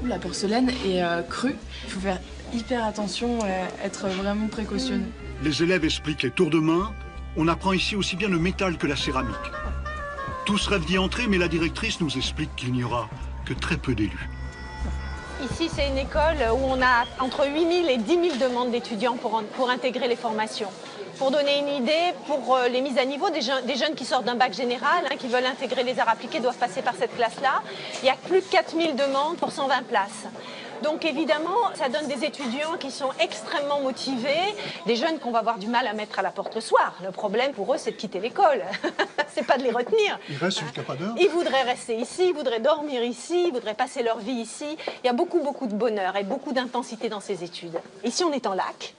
Speaker 25: La porcelaine est crue. Il faut faire hyper attention, être vraiment précautionneux.
Speaker 15: Les élèves expliquent les tours de main. On apprend ici aussi bien le métal que la céramique. Tous rêvent d'y entrer, mais la directrice nous explique qu'il n'y aura que très peu d'élus.
Speaker 30: Ici, c'est une école où on a entre 8 000 et 10 000 demandes d'étudiants pour intégrer les formations. Pour donner une idée, pour les mises à niveau, des jeunes qui sortent d'un bac général, qui veulent intégrer les arts appliqués, doivent passer par cette classe-là. Il y a plus de 4 000 demandes pour 120 places. Donc évidemment, ça donne des étudiants qui sont extrêmement motivés, des jeunes qu'on va avoir du mal à mettre à la porte le soir. Le problème pour eux, c'est de quitter l'école. C'est pas de les retenir.
Speaker 15: Ils restent jusqu'à pas d'heure.
Speaker 30: Ils voudraient rester ici, ils voudraient dormir ici, ils voudraient passer leur vie ici. Il y a beaucoup de bonheur et beaucoup d'intensité dans ces études. Ici, on est en lac.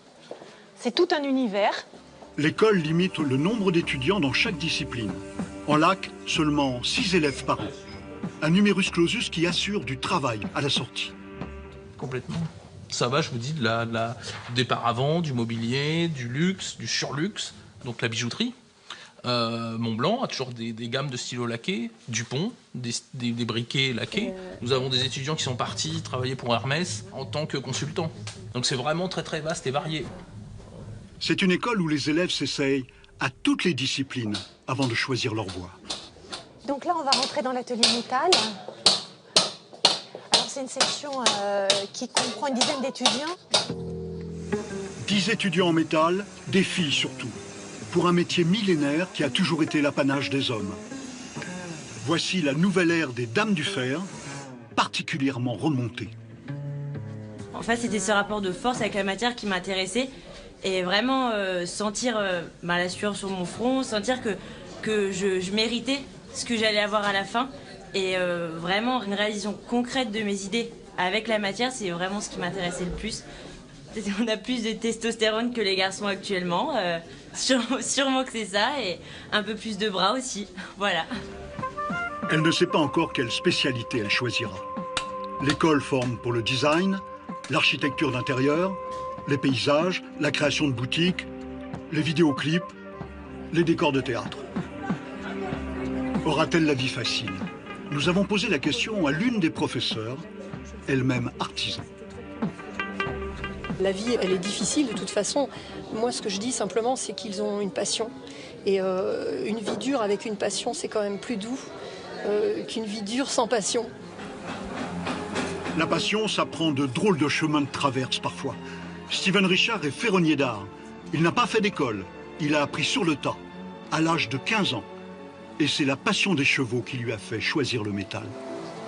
Speaker 30: C'est tout un univers.
Speaker 15: L'école limite le nombre d'étudiants dans chaque discipline. En lac, seulement 6 élèves par an. Un numerus clausus qui assure du travail à la sortie.
Speaker 31: Complètement. Ça va, je vous dis, des paravents, du mobilier, du luxe, du surluxe, donc la bijouterie. Montblanc a toujours des gammes de stylos laqués, Dupont, des briquets laqués. Nous avons des étudiants qui sont partis travailler pour Hermès en tant que consultants. Donc c'est vraiment très très vaste et varié.
Speaker 15: C'est une école où les élèves s'essayent à toutes les disciplines avant de choisir leur voie.
Speaker 30: Donc là, on va rentrer dans l'atelier métal. Alors c'est une section qui comprend une dizaine d'étudiants.
Speaker 15: 10 étudiants en métal, des filles surtout, pour un métier millénaire qui a toujours été l'apanage des hommes. Voici la nouvelle ère des dames du fer, particulièrement remontée.
Speaker 1: En fait, c'était ce rapport de force avec la matière qui m'intéressait. Et vraiment sentir la sueur sur mon front, sentir que je méritais ce que j'allais avoir à la fin. Et vraiment, une réalisation concrète de mes idées avec la matière, c'est vraiment ce qui m'intéressait le plus. On a plus de testostérone que les garçons actuellement. Sûrement que c'est ça. Et un peu plus de bras aussi. Voilà.
Speaker 15: Elle ne sait pas encore quelle spécialité elle choisira. L'école forme pour le design, l'architecture d'intérieur, les paysages, la création de boutiques, les vidéoclips, les décors de théâtre. Aura-t-elle la vie facile? Nous avons posé la question à l'une des professeurs, elle-même artisan.
Speaker 4: La vie, elle est difficile de toute façon. Moi, ce que je dis simplement, c'est qu'ils ont une passion. Et une vie dure avec une passion, c'est quand même plus doux qu'une vie dure sans passion.
Speaker 15: La passion, ça prend de drôles de chemins de traverse parfois. Steven Richard est ferronnier d'art. Il n'a pas fait d'école. Il a appris sur le tas, à l'âge de 15 ans. Et c'est la passion des chevaux qui lui a fait choisir le métal.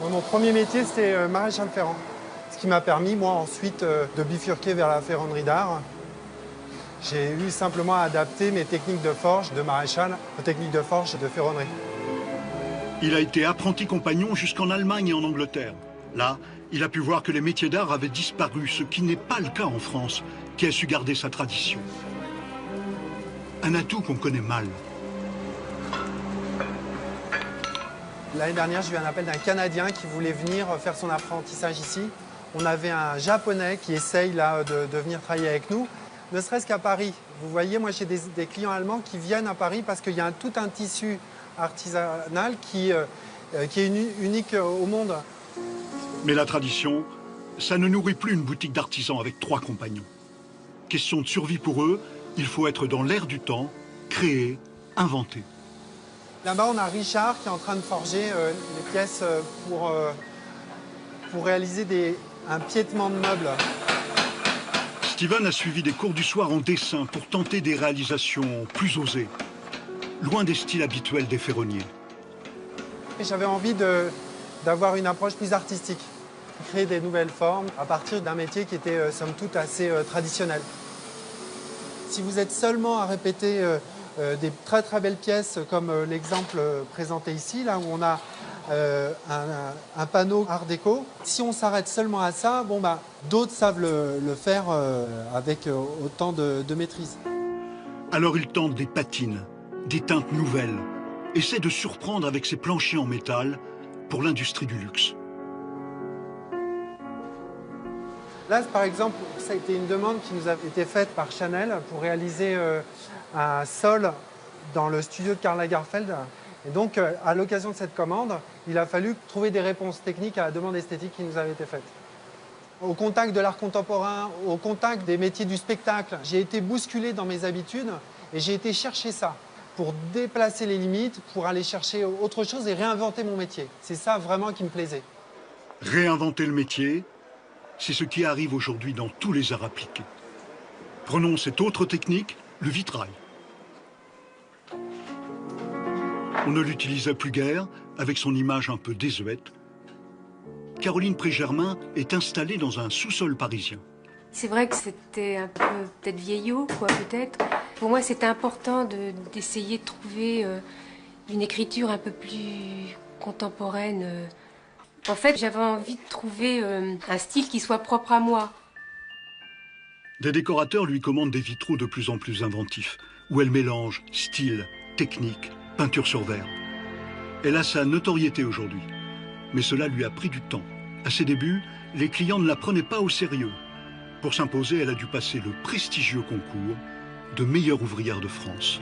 Speaker 16: Mon premier métier, c'était maréchal ferrant. Ce qui m'a permis, moi, ensuite, de bifurquer vers la ferronnerie d'art. J'ai eu simplement à adapter mes techniques de forge de maréchal aux techniques de forge de ferronnerie.
Speaker 15: Il a été apprenti compagnon jusqu'en Allemagne et en Angleterre. Là, il a pu voir que les métiers d'art avaient disparu, ce qui n'est pas le cas en France, qui a su garder sa tradition. Un atout qu'on connaît mal.
Speaker 16: L'année dernière, j'ai eu un appel d'un Canadien qui voulait venir faire son apprentissage ici. On avait un Japonais qui essaye là, de venir travailler avec nous, ne serait-ce qu'à Paris. Vous voyez, moi j'ai des clients allemands qui viennent à Paris parce qu'il y a tout un tissu artisanal qui est unique au monde.
Speaker 15: Mais la tradition, ça ne nourrit plus une boutique d'artisans avec 3 compagnons. Question de survie pour eux, il faut être dans l'air du temps, créer, inventer.
Speaker 16: Là-bas, on a Richard qui est en train de forger les pièces pour réaliser un piétement de meubles.
Speaker 15: Steven a suivi des cours du soir en dessin pour tenter des réalisations plus osées, loin des styles habituels des ferronniers.
Speaker 16: J'avais envie d'avoir une approche plus artistique, créer des nouvelles formes à partir d'un métier qui était somme toute assez traditionnel. Si vous êtes seulement à répéter des très très belles pièces comme l'exemple présenté ici, là où on a un panneau art déco, si on s'arrête seulement à ça, d'autres savent le faire avec autant de maîtrise.
Speaker 15: Alors il tente des patines, des teintes nouvelles, essaie de surprendre avec ses planchers en métal pour l'industrie du luxe.
Speaker 16: Là, par exemple, ça a été une demande qui nous a été faite par Chanel pour réaliser un sol dans le studio de Karl Lagerfeld. Et donc, à l'occasion de cette commande, il a fallu trouver des réponses techniques à la demande esthétique qui nous avait été faite. Au contact de l'art contemporain, au contact des métiers du spectacle, j'ai été bousculé dans mes habitudes et j'ai été chercher ça pour déplacer les limites, pour aller chercher autre chose et réinventer mon métier. C'est ça vraiment qui me plaisait.
Speaker 15: Réinventer le métier, c'est ce qui arrive aujourd'hui dans tous les arts appliqués. Prenons cette autre technique, le vitrail. On ne l'utilisait plus guère, avec son image un peu désuète. Caroline Pré-Germain est installée dans un sous-sol parisien.
Speaker 17: C'est vrai que c'était un peu peut-être vieillot, quoi, peut-être. Pour moi, c'était important d'essayer de trouver une écriture un peu plus contemporaine. En fait, j'avais envie de trouver un style qui soit propre à moi.
Speaker 15: Des décorateurs lui commandent des vitraux de plus en plus inventifs, où elle mélange style, technique, peinture sur verre. Elle a sa notoriété aujourd'hui, mais cela lui a pris du temps. À ses débuts, les clients ne la prenaient pas au sérieux. Pour s'imposer, elle a dû passer le prestigieux concours de meilleure ouvrière de France.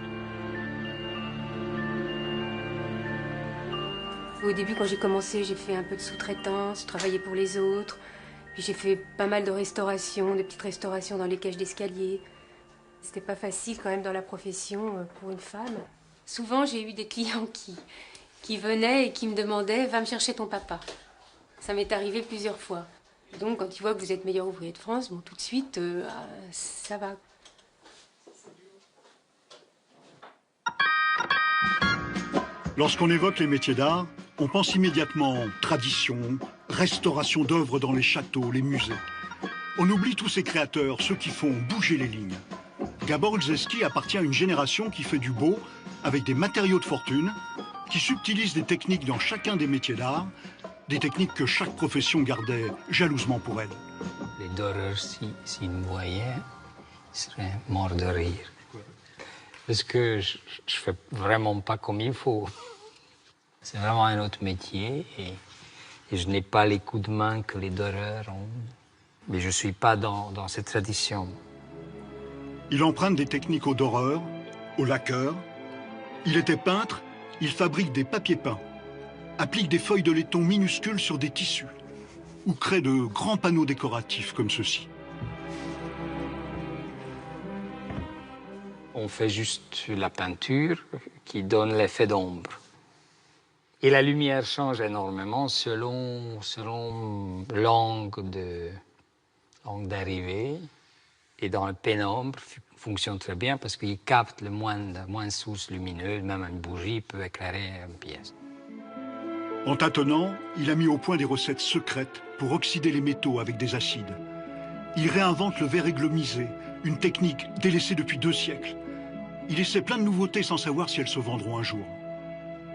Speaker 17: Au début, quand j'ai commencé, j'ai fait un peu de sous-traitance, je travaillais pour les autres. Puis j'ai fait pas mal de restaurations, de petites restaurations dans les cages d'escalier. C'était pas facile quand même dans la profession pour une femme. Souvent, j'ai eu des clients qui venaient et qui me demandaient « Va me chercher ton papa ». Ça m'est arrivé plusieurs fois. Donc quand il voit que vous êtes meilleur ouvrier de France, bon, tout de suite, ça va.
Speaker 15: Lorsqu'on évoque les métiers d'art, on pense immédiatement tradition, restauration d'œuvres dans les châteaux, les musées. On oublie tous ces créateurs, ceux qui font bouger les lignes. Gabor Olszewski appartient à une génération qui fait du beau avec des matériaux de fortune, qui subtilise des techniques dans chacun des métiers d'art, des techniques que chaque profession gardait jalousement pour elle.
Speaker 23: Les doreurs, s'ils me voyaient, ils seraient morts de rire. Parce que je ne fais vraiment pas comme il faut. C'est vraiment un autre métier et je n'ai pas les coups de main que les doreurs ont. Mais je ne suis pas dans cette tradition.
Speaker 15: Il emprunte des techniques aux doreurs, aux laqueurs. Il était peintre, il fabrique des papiers peints, applique des feuilles de laiton minuscules sur des tissus ou crée de grands panneaux décoratifs comme ceux-ci.
Speaker 23: On fait juste la peinture qui donne l'effet d'ombre. Et la lumière change énormément selon l'angle d'arrivée. Et dans la pénombre, fonctionne très bien parce qu'il capte le moins sources lumineuses. Même une bougie peut éclairer une pièce.
Speaker 15: En tâtonnant, il a mis au point des recettes secrètes pour oxyder les métaux avec des acides. Il réinvente le verre églomisé, une technique délaissée depuis 2 siècles. Il essaie plein de nouveautés sans savoir si elles se vendront un jour.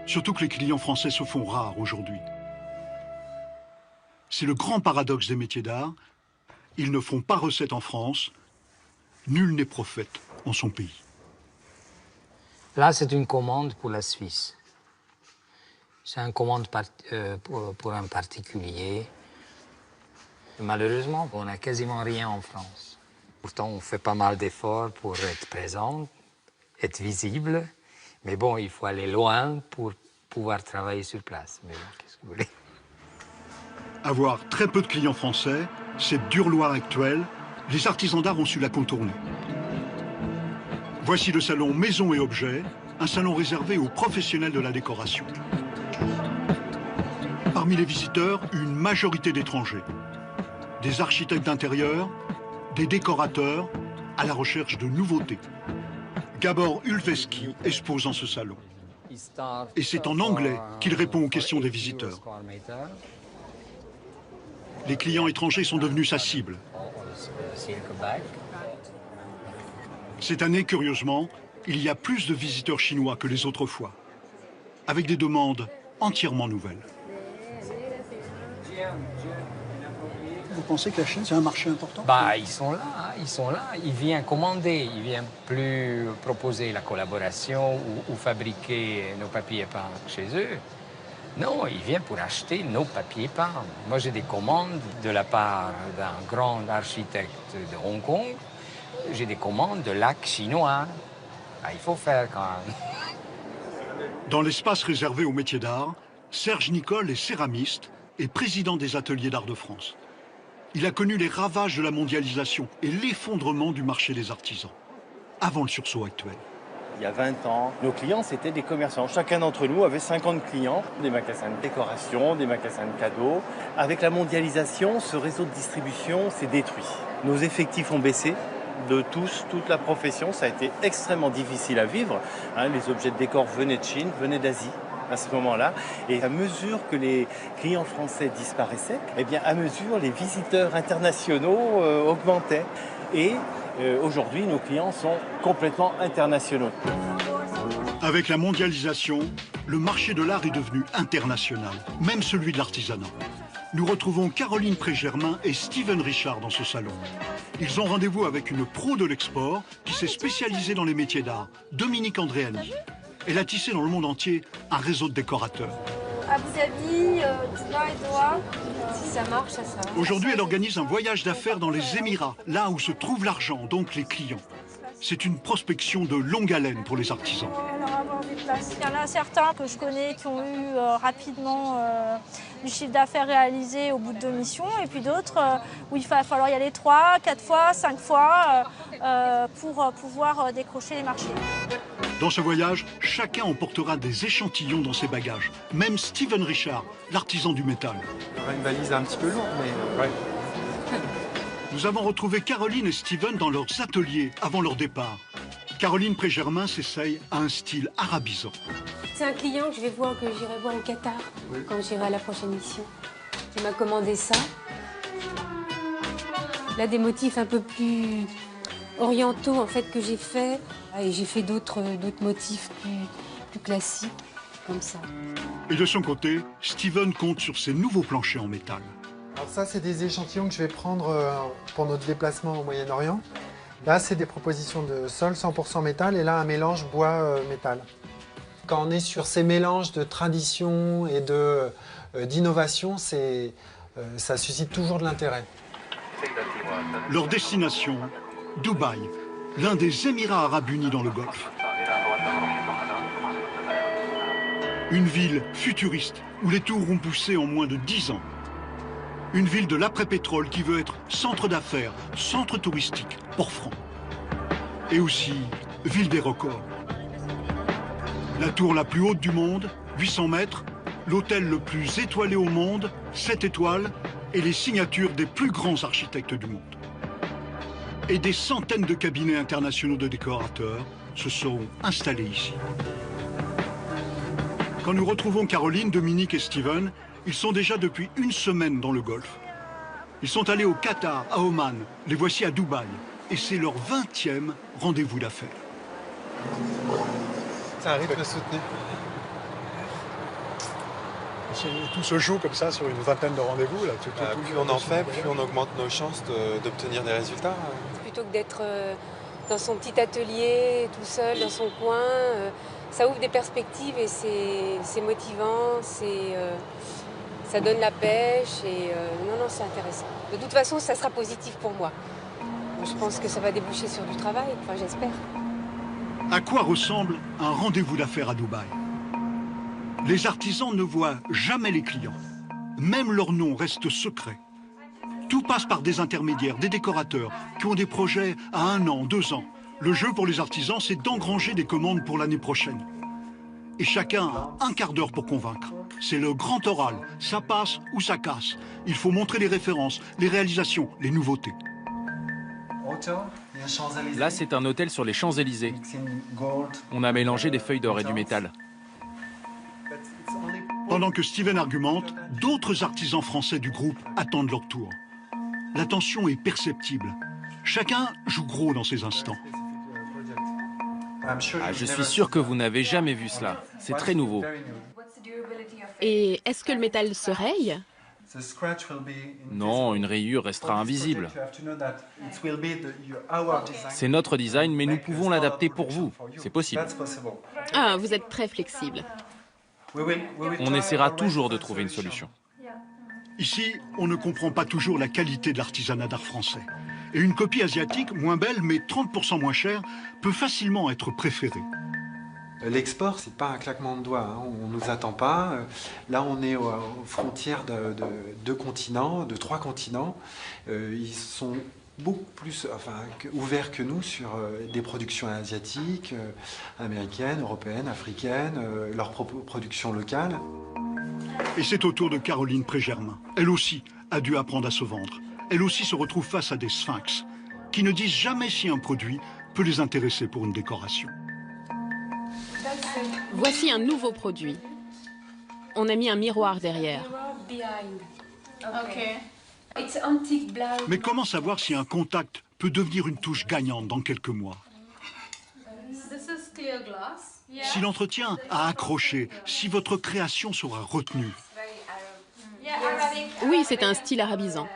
Speaker 15: Surtout que les clients français se font rares aujourd'hui. C'est le grand paradoxe des métiers d'art. Ils ne font pas recette en France. Nul n'est prophète en son pays.
Speaker 23: Là, c'est une commande pour la Suisse. C'est une commande pour un particulier. Malheureusement, on n'a quasiment rien en France. Pourtant, on fait pas mal d'efforts pour être présent, être visible. Mais bon, il faut aller loin pour pouvoir travailler sur place. Mais bon, qu'est-ce que vous voulez?
Speaker 15: Avoir très peu de clients français, cette dure loi actuelle, les artisans d'art ont su la contourner. Voici le salon Maison et Objets, un salon réservé aux professionnels de la décoration. Parmi les visiteurs, une majorité d'étrangers. Des architectes d'intérieur, des décorateurs, à la recherche de nouveautés. Gabor Olszewski expose dans ce salon. Et c'est en anglais qu'il répond aux questions des visiteurs. Les clients étrangers sont devenus sa cible. Cette année, curieusement, il y a plus de visiteurs chinois que les autres fois, avec des demandes entièrement nouvelles.
Speaker 2: Vous pensez que la Chine, c'est un marché important?
Speaker 23: Ils sont là, ils viennent commander, ils viennent plus proposer la collaboration ou fabriquer nos papiers peints chez eux. Non, ils viennent pour acheter nos papiers peints. Moi, j'ai des commandes de la part d'un grand architecte de Hong Kong. J'ai des commandes de lacs chinois. Il faut faire quand même.
Speaker 15: Dans l'espace réservé aux métiers d'art, Serge Nicole est céramiste et président des ateliers d'art de France. Il a connu les ravages de la mondialisation et l'effondrement du marché des artisans, avant le sursaut actuel.
Speaker 6: Il y a 20 ans, nos clients, c'était des commerçants. Chacun d'entre nous avait 50 clients, des magasins de décoration, des magasins de cadeaux. Avec la mondialisation, ce réseau de distribution s'est détruit. Nos effectifs ont baissé de tous, toute la profession. Ça a été extrêmement difficile à vivre. Les objets de décor venaient de Chine, venaient d'Asie à ce moment-là. Et à mesure que les clients français disparaissaient, à mesure, les visiteurs internationaux augmentaient. Et aujourd'hui, nos clients sont complètement internationaux.
Speaker 15: Avec la mondialisation, le marché de l'art est devenu international, même celui de l'artisanat. Nous retrouvons Caroline Pré-Germain et Steven Richard dans ce salon. Ils ont rendez-vous avec une pro de l'export qui s'est spécialisée dans les métiers d'art, Dominique Andréani. Elle a tissé dans le monde entier un réseau de décorateurs.
Speaker 8: Abu Dhabi, Dubaï, Doha, si ça marche, ça.
Speaker 15: Aujourd'hui, elle organise un voyage d'affaires dans les Émirats, là où se trouve l'argent, donc les clients. C'est une prospection de longue haleine pour les artisans.
Speaker 8: Il y en a certains que je connais qui ont eu rapidement du chiffre d'affaires réalisé au bout de 2 missions, et puis d'autres où il va falloir y aller 3, 4 fois, 5 fois pour pouvoir décrocher les marchés.
Speaker 15: Dans ce voyage, chacun emportera des échantillons dans ses bagages. Même Steven Richard, l'artisan du métal.
Speaker 16: Il y aura une valise un petit peu lourde, mais... Ouais.
Speaker 15: Nous avons retrouvé Caroline et Steven dans leurs ateliers avant leur départ. Caroline Prégermain s'essaye à un style arabisant.
Speaker 17: C'est un client que je vais voir, que j'irai voir au Qatar, quand j'irai à la prochaine mission. Il m'a commandé ça. Là, des motifs un peu plus orientaux, en fait, que j'ai fait. Et j'ai fait d'autres motifs plus classiques, comme ça.
Speaker 15: Et de son côté, Steven compte sur ses nouveaux planchers en métal.
Speaker 16: Alors ça, c'est des échantillons que je vais prendre pour notre déplacement au Moyen-Orient. Là, c'est des propositions de sol 100% métal et là, un mélange bois-métal. Quand on est sur ces mélanges de tradition et d'innovation, ça suscite toujours de l'intérêt.
Speaker 15: Leur destination, Dubaï, l'un des Émirats arabes unis dans le Golfe. Une ville futuriste où les tours ont poussé en moins de 10 ans. Une ville de l'après-pétrole qui veut être centre d'affaires, centre touristique, port franc. Et aussi, ville des records. La tour la plus haute du monde, 800 mètres, l'hôtel le plus étoilé au monde, 7 étoiles, et les signatures des plus grands architectes du monde. Et des centaines de cabinets internationaux de décorateurs se sont installés ici. Quand nous retrouvons Caroline, Dominique et Steven, ils sont déjà depuis une semaine dans le Golfe. Ils sont allés au Qatar, à Oman, les voici à Dubaï. Et c'est leur 20e rendez-vous d'affaires.
Speaker 16: C'est un rythme soutenu.
Speaker 2: Tout se joue comme ça sur une vingtaine de rendez-vous.
Speaker 16: Plus on en fait, plus on augmente nos chances d'obtenir des résultats.
Speaker 17: Plutôt que d'être dans son petit atelier, tout seul, dans son coin, ça ouvre des perspectives et c'est motivant, ça donne la pêche et non, c'est intéressant. De toute façon, ça sera positif pour moi. Je pense que ça va déboucher sur du travail, enfin j'espère.
Speaker 15: À quoi ressemble un rendez-vous d'affaires à Dubaï? Les artisans ne voient jamais les clients. Même leur nom reste secret. Tout passe par des intermédiaires, des décorateurs, qui ont des projets à 1 an, 2 ans. Le jeu pour les artisans, c'est d'engranger des commandes pour l'année prochaine. Et chacun a un quart d'heure pour convaincre. C'est le grand oral. Ça passe ou ça casse. Il faut montrer les références, les réalisations, les nouveautés.
Speaker 24: Là, c'est un hôtel sur les Champs-Élysées. On a mélangé des feuilles d'or et du métal.
Speaker 15: Pendant que Steven argumente, d'autres artisans français du groupe attendent leur tour. La tension est perceptible. Chacun joue gros dans ces instants.
Speaker 24: Je suis sûr que vous n'avez jamais vu cela. C'est très nouveau.
Speaker 3: Et est-ce que le métal se raye?
Speaker 24: Non, une rayure restera invisible. C'est notre design, mais nous pouvons l'adapter pour vous. C'est possible.
Speaker 3: Ah, vous êtes très flexible.
Speaker 24: On essaiera toujours de trouver une solution.
Speaker 15: Ici, on ne comprend pas toujours la qualité de l'artisanat d'art français. Et une copie asiatique, moins belle, mais 30% moins chère, peut facilement être préférée.
Speaker 16: L'export, c'est pas un claquement de doigts, hein. On nous attend pas. Là, on est aux frontières de 2 continents, de 3 continents. Ils sont beaucoup plus ouverts que nous sur des productions asiatiques, américaines, européennes, africaines, leur propre production locale.
Speaker 15: Et c'est au tour de Caroline Prégermain. Elle aussi a dû apprendre à se vendre. Elle aussi se retrouve face à des sphinx qui ne disent jamais si un produit peut les intéresser pour une décoration.
Speaker 3: Voici un nouveau produit. On a mis un miroir derrière.
Speaker 15: Mais comment savoir si un contact peut devenir une touche gagnante dans quelques mois? Si l'entretien a accroché, si votre création sera retenue.
Speaker 3: Oui, c'est un style arabisant.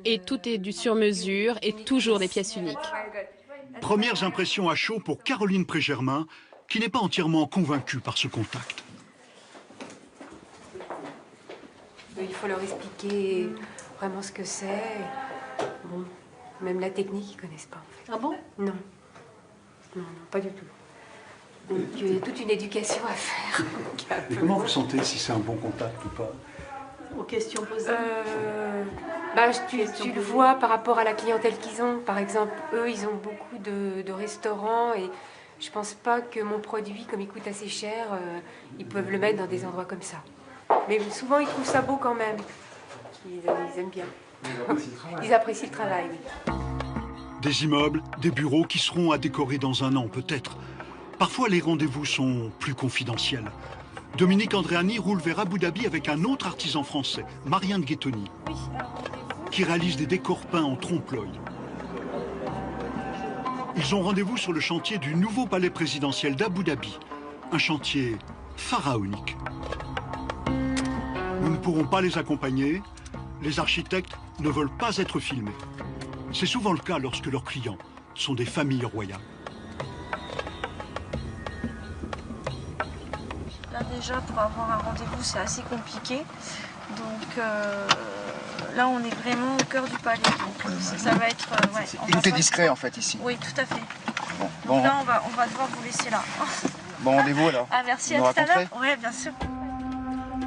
Speaker 3: Et tout est du sur-mesure et toujours des pièces uniques.
Speaker 15: Premières impressions à chaud pour Caroline Prégermain, qui n'est pas entièrement convaincue par ce contact.
Speaker 17: Il faut leur expliquer vraiment ce que c'est. Bon, même la technique, ils ne connaissent pas. En fait. Ah bon? Non. Non, pas du tout. Donc il y a toute une éducation à faire.
Speaker 15: Et comment vous sentez si c'est un bon contact ou pas?
Speaker 5: aux questions posées?
Speaker 17: Tu le vois par rapport à la clientèle qu'ils ont. Par exemple, eux, ils ont beaucoup de restaurants et je pense pas que mon produit, comme il coûte assez cher, ils peuvent le mettre dans des endroits comme ça. Mais souvent, ils trouvent ça beau quand même. Ils aiment bien. Ils apprécient le travail, oui.
Speaker 15: Des immeubles, des bureaux qui seront à décorer dans un an peut-être. Parfois, les rendez-vous sont plus confidentiels. Dominique Andréani roule vers Abu Dhabi avec un autre artisan français, Marianne Ghettoni, qui réalise des décors peints en trompe-l'œil. Ils ont rendez-vous sur le chantier du nouveau palais présidentiel d'Abu Dhabi, un chantier pharaonique. Nous ne pourrons pas les accompagner. Les architectes ne veulent pas être filmés. C'est souvent le cas lorsque leurs clients sont des familles royales.
Speaker 8: Là déjà, pour avoir un rendez-vous, c'est assez compliqué. Donc là, on est vraiment au cœur du palais. Donc ça va être...
Speaker 9: Tout est discret en fait ici.
Speaker 8: Oui, tout à fait.
Speaker 9: Bon,
Speaker 8: Donc là, on va devoir vous laisser là.
Speaker 9: Bon rendez-vous alors.
Speaker 8: Ah merci, à tout à l'heure. Oui, bien sûr.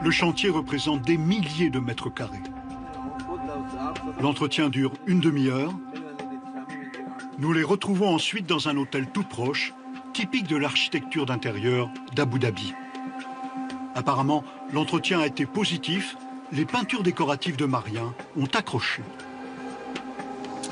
Speaker 15: Le chantier représente des milliers de mètres carrés. L'entretien dure une demi-heure. Nous les retrouvons ensuite dans un hôtel tout proche, typique de l'architecture d'intérieur d'Abu Dhabi. Apparemment, l'entretien a été positif. Les peintures décoratives de Marianne ont accroché.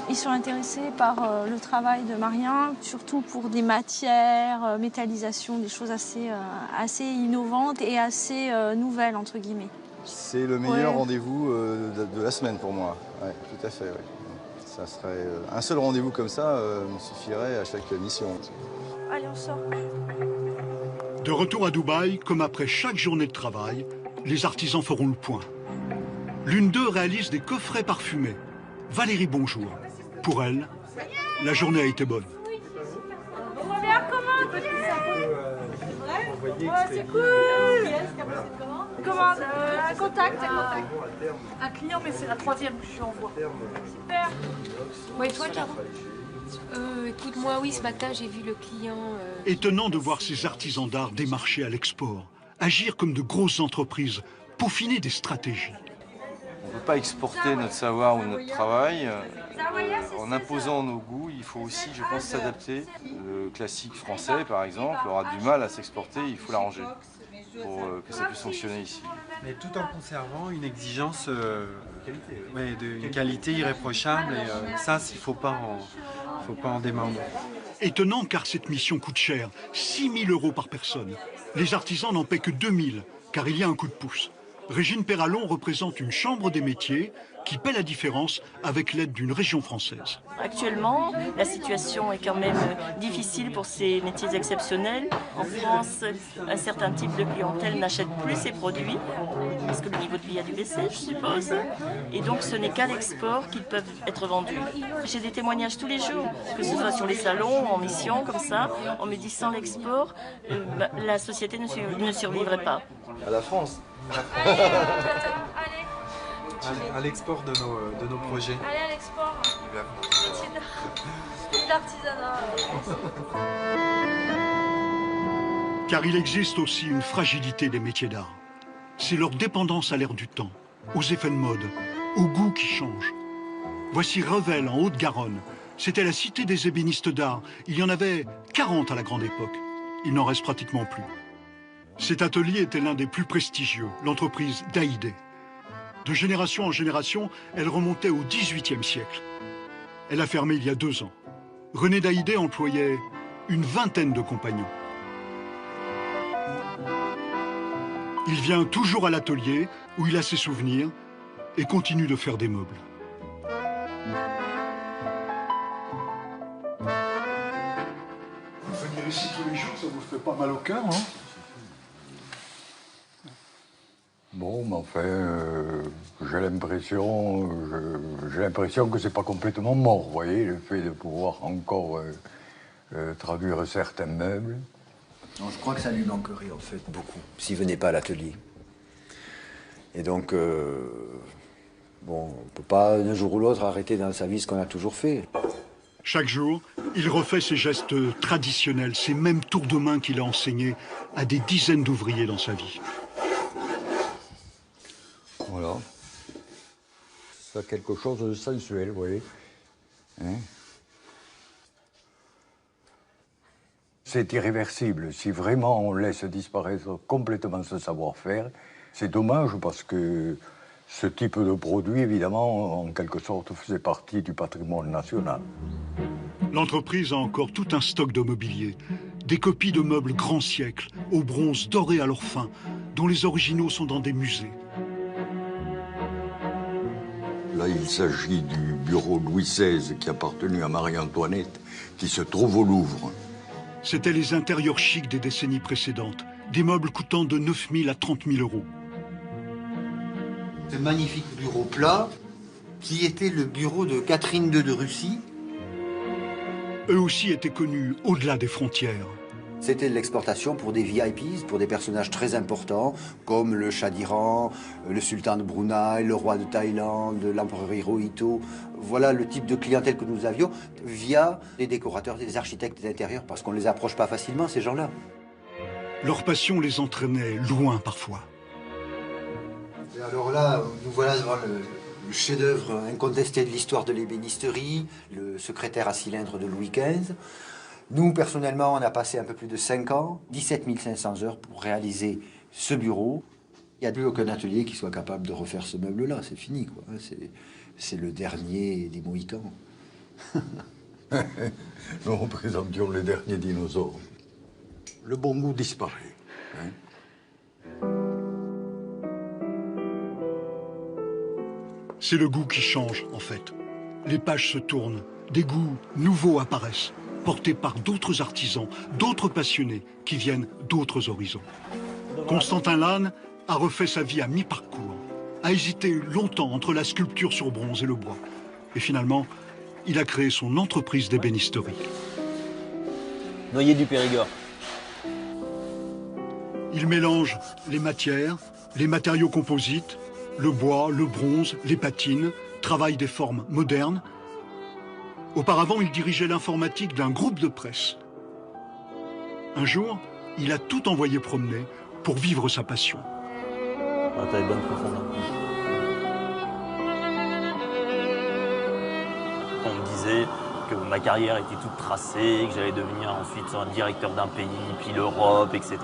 Speaker 8: Ils sont intéressés par le travail de Marianne, surtout pour des matières, métallisation, des choses assez innovantes et assez nouvelles, entre guillemets.
Speaker 10: C'est le meilleur rendez-vous de la semaine pour moi. Ouais, tout à fait, oui. Ça serait, un seul rendez-vous comme ça me suffirait à chaque mission.
Speaker 8: Allez, on sort.
Speaker 15: De retour à Dubaï, comme après chaque journée de travail, les artisans feront le point. L'une d'eux réalise des coffrets parfumés. Valérie, bonjour. Pour elle, la journée a été bonne.
Speaker 8: On va bien commande. C'est cool. Commande, un contact. Un client, mais c'est la 3e que je lui envoie. Super.
Speaker 17: Ouais, toi, Caro écoute, moi, oui, ce matin, j'ai vu le client...
Speaker 15: Étonnant de voir ces artisans d'art démarcher à l'export, agir comme de grosses entreprises, peaufiner des stratégies.
Speaker 10: On ne peut pas exporter notre savoir ou notre travail. En imposant nos goûts, il faut aussi, je pense, s'adapter. Le classique français, par exemple, aura du mal à s'exporter, il faut l'arranger pour que ça puisse fonctionner ici.
Speaker 16: Mais tout en conservant une exigence de qualité irréprochable, et ça, il ne faut pas en démordre.
Speaker 15: Étonnant car cette mission coûte cher, 6 000 € par personne. Les artisans n'en paient que 2 000, car il y a un coup de pouce. Régine Perrallon représente une chambre des métiers qui paie la différence avec l'aide d'une région française.
Speaker 11: Actuellement, la situation est quand même difficile pour ces métiers exceptionnels. En France, un certain type de clientèle n'achète plus ces produits parce que le niveau de vie a dû baisser, je suppose. Et donc, ce n'est qu'à l'export qu'ils peuvent être vendus. J'ai des témoignages tous les jours, que ce soit sur les salons, en mission, comme ça. On me dit sans l'export, la société ne survivrait pas.
Speaker 10: À la France.
Speaker 16: À l'export de nos projets.
Speaker 8: Allez à l'export. L'artisanat.
Speaker 15: Car il existe aussi une fragilité des métiers d'art. C'est leur dépendance à l'ère du temps, aux effets de mode, aux goûts qui changent. Voici Revel en Haute-Garonne. C'était la cité des ébénistes d'art. Il y en avait 40 à la grande époque. Il n'en reste pratiquement plus. Cet atelier était l'un des plus prestigieux, l'entreprise Daïdé. De génération en génération, elle remontait au XVIIIe siècle. Elle a fermé il y a 2 ans. René Daïdé employait une vingtaine de compagnons. Il vient toujours à l'atelier où il a ses souvenirs et continue de faire des meubles. Venir ici tous les jours, ça vous fait pas mal au cœur, hein?
Speaker 12: Bon, mais enfin, j'ai l'impression que c'est pas complètement mort, vous voyez, le fait de pouvoir encore traduire certains meubles.
Speaker 18: Non, je crois que ça lui manquerait, en fait, beaucoup, s'il venait pas à l'atelier. Et donc, bon, on peut pas, d'un jour ou l'autre, arrêter dans sa vie ce qu'on a toujours fait.
Speaker 15: Chaque jour, il refait ses gestes traditionnels, ces mêmes tours de main qu'il a enseignés à des dizaines d'ouvriers dans sa vie.
Speaker 10: Voilà,
Speaker 12: Voilà. Ça a quelque chose de sensuel, vous voyez. Hein? C'est irréversible. Si vraiment on laisse disparaître complètement ce savoir-faire, c'est dommage parce que ce type de produit, évidemment, en quelque sorte, faisait partie du patrimoine national.
Speaker 15: L'entreprise a encore tout un stock de mobilier. Des copies de meubles grand siècle, au bronze doré à leur fin, dont les originaux sont dans des musées.
Speaker 12: Là, il s'agit du bureau Louis XVI qui appartenait à Marie-Antoinette, qui se trouve au Louvre.
Speaker 15: C'étaient les intérieurs chics des décennies précédentes, des meubles coûtant de 9 000 à 30 000 euros.
Speaker 5: Ce magnifique bureau plat, qui était le bureau de Catherine II de Russie.
Speaker 15: Eux aussi étaient connus au-delà des frontières.
Speaker 18: C'était de l'exportation pour des VIPs, pour des personnages très importants, comme le Shah d'Iran, le sultan de Brunei, le roi de Thaïlande, l'empereur Hirohito. Voilà le type de clientèle que nous avions via des décorateurs, des architectes d'intérieur, parce qu'on ne les approche pas facilement, ces gens-là.
Speaker 15: Leur passion les entraînait loin parfois.
Speaker 5: Et alors là, nous voilà devant le chef-d'œuvre incontesté de l'histoire de l'ébénisterie, le secrétaire à cylindre de Louis XV. Nous, personnellement, on a passé un peu plus de 5 ans, 17 500 heures pour réaliser ce bureau. Il n'y a plus aucun atelier qui soit capable de refaire ce meuble-là, c'est fini, quoi. C'est le dernier des Mohicans.
Speaker 12: Nous représentions les derniers dinosaures. Le bon goût disparaît. Hein?
Speaker 15: C'est le goût qui change, en fait. Les pages se tournent, des goûts nouveaux apparaissent, portés par d'autres artisans, d'autres passionnés qui viennent d'autres horizons. Constantin Lannes a refait sa vie à mi-parcours, a hésité longtemps entre la sculpture sur bronze et le bois. Et finalement, il a créé son entreprise d'ébénisterie.
Speaker 13: Noyer du Périgord.
Speaker 15: Il mélange les matières, les matériaux composites, le bois, le bronze, les patines, travaille des formes modernes. Auparavant, il dirigeait l'informatique d'un groupe de presse. Un jour, il a tout envoyé promener pour vivre sa passion.
Speaker 13: Ah, t'avais bonne profondeur. On me disait que ma carrière était toute tracée, que j'allais devenir ensuite un directeur d'un pays, puis l'Europe, etc.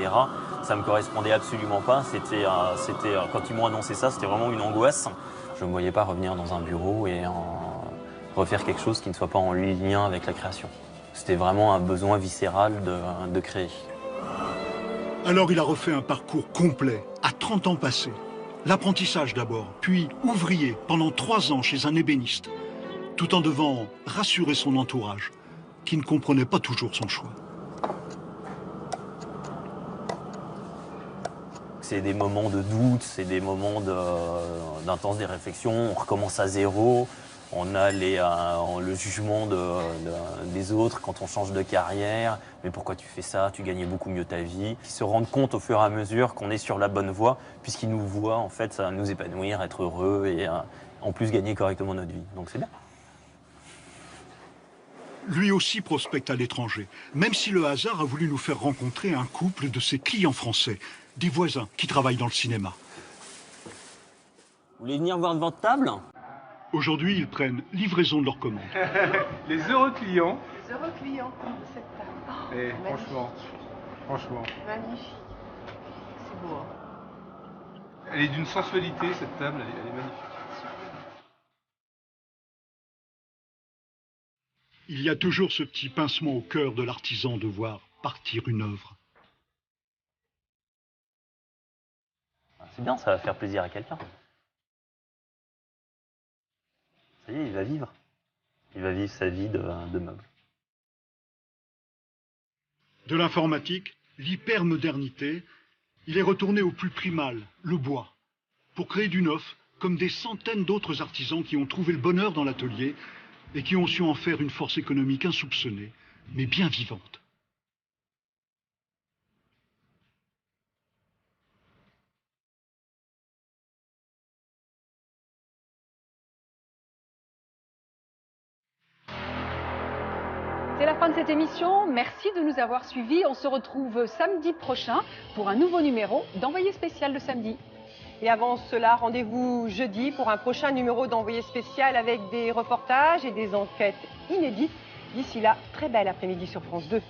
Speaker 13: Ça me correspondait absolument pas. Quand ils m'ont annoncé ça, c'était vraiment une angoisse. Je ne me voyais pas revenir dans un bureau et refaire quelque chose qui ne soit pas en lien avec la création. C'était vraiment un besoin viscéral de créer.
Speaker 15: Alors il a refait un parcours complet, à 30 ans passés. L'apprentissage d'abord, puis ouvrier pendant 3 ans chez un ébéniste, tout en devant rassurer son entourage, qui ne comprenait pas toujours son choix.
Speaker 13: C'est des moments de doute, c'est des moments d'intense réflexion, on recommence à zéro. On a le jugement des autres quand on change de carrière. Mais pourquoi tu fais ça? Tu gagnais beaucoup mieux ta vie. Ils se rendent compte au fur et à mesure qu'on est sur la bonne voie, puisqu'ils nous voient en fait nous épanouir, être heureux et en plus gagner correctement notre vie. Donc c'est bien.
Speaker 15: Lui aussi prospecte à l'étranger, même si le hasard a voulu nous faire rencontrer un couple de ses clients français, des voisins qui travaillent dans le cinéma.
Speaker 13: Vous voulez venir voir de votre table?
Speaker 15: Aujourd'hui, ils prennent livraison de leurs commandes.
Speaker 14: Les heureux clients.
Speaker 19: Les heureux clients de cette table. Oh,
Speaker 14: et franchement.
Speaker 19: Magnifique. C'est beau. Hein.
Speaker 14: Elle est d'une sensualité, cette table, elle est magnifique.
Speaker 15: Il y a toujours ce petit pincement au cœur de l'artisan de voir partir une œuvre.
Speaker 13: C'est bien, ça va faire plaisir à quelqu'un. Ça y est, il va vivre. Il va vivre sa vie de meuble.
Speaker 15: De l'informatique, l'hypermodernité, il est retourné au plus primal, le bois, pour créer du neuf, comme des centaines d'autres artisans qui ont trouvé le bonheur dans l'atelier et qui ont su en faire une force économique insoupçonnée, mais bien vivante.
Speaker 20: C'est la fin de cette émission. Merci de nous avoir suivis. On se retrouve samedi prochain pour un nouveau numéro d'Envoyé spécial le samedi.
Speaker 1: Et avant cela, rendez-vous jeudi pour un prochain numéro d'Envoyé spécial avec des reportages et des enquêtes inédites. D'ici là, très bel après-midi sur France 2.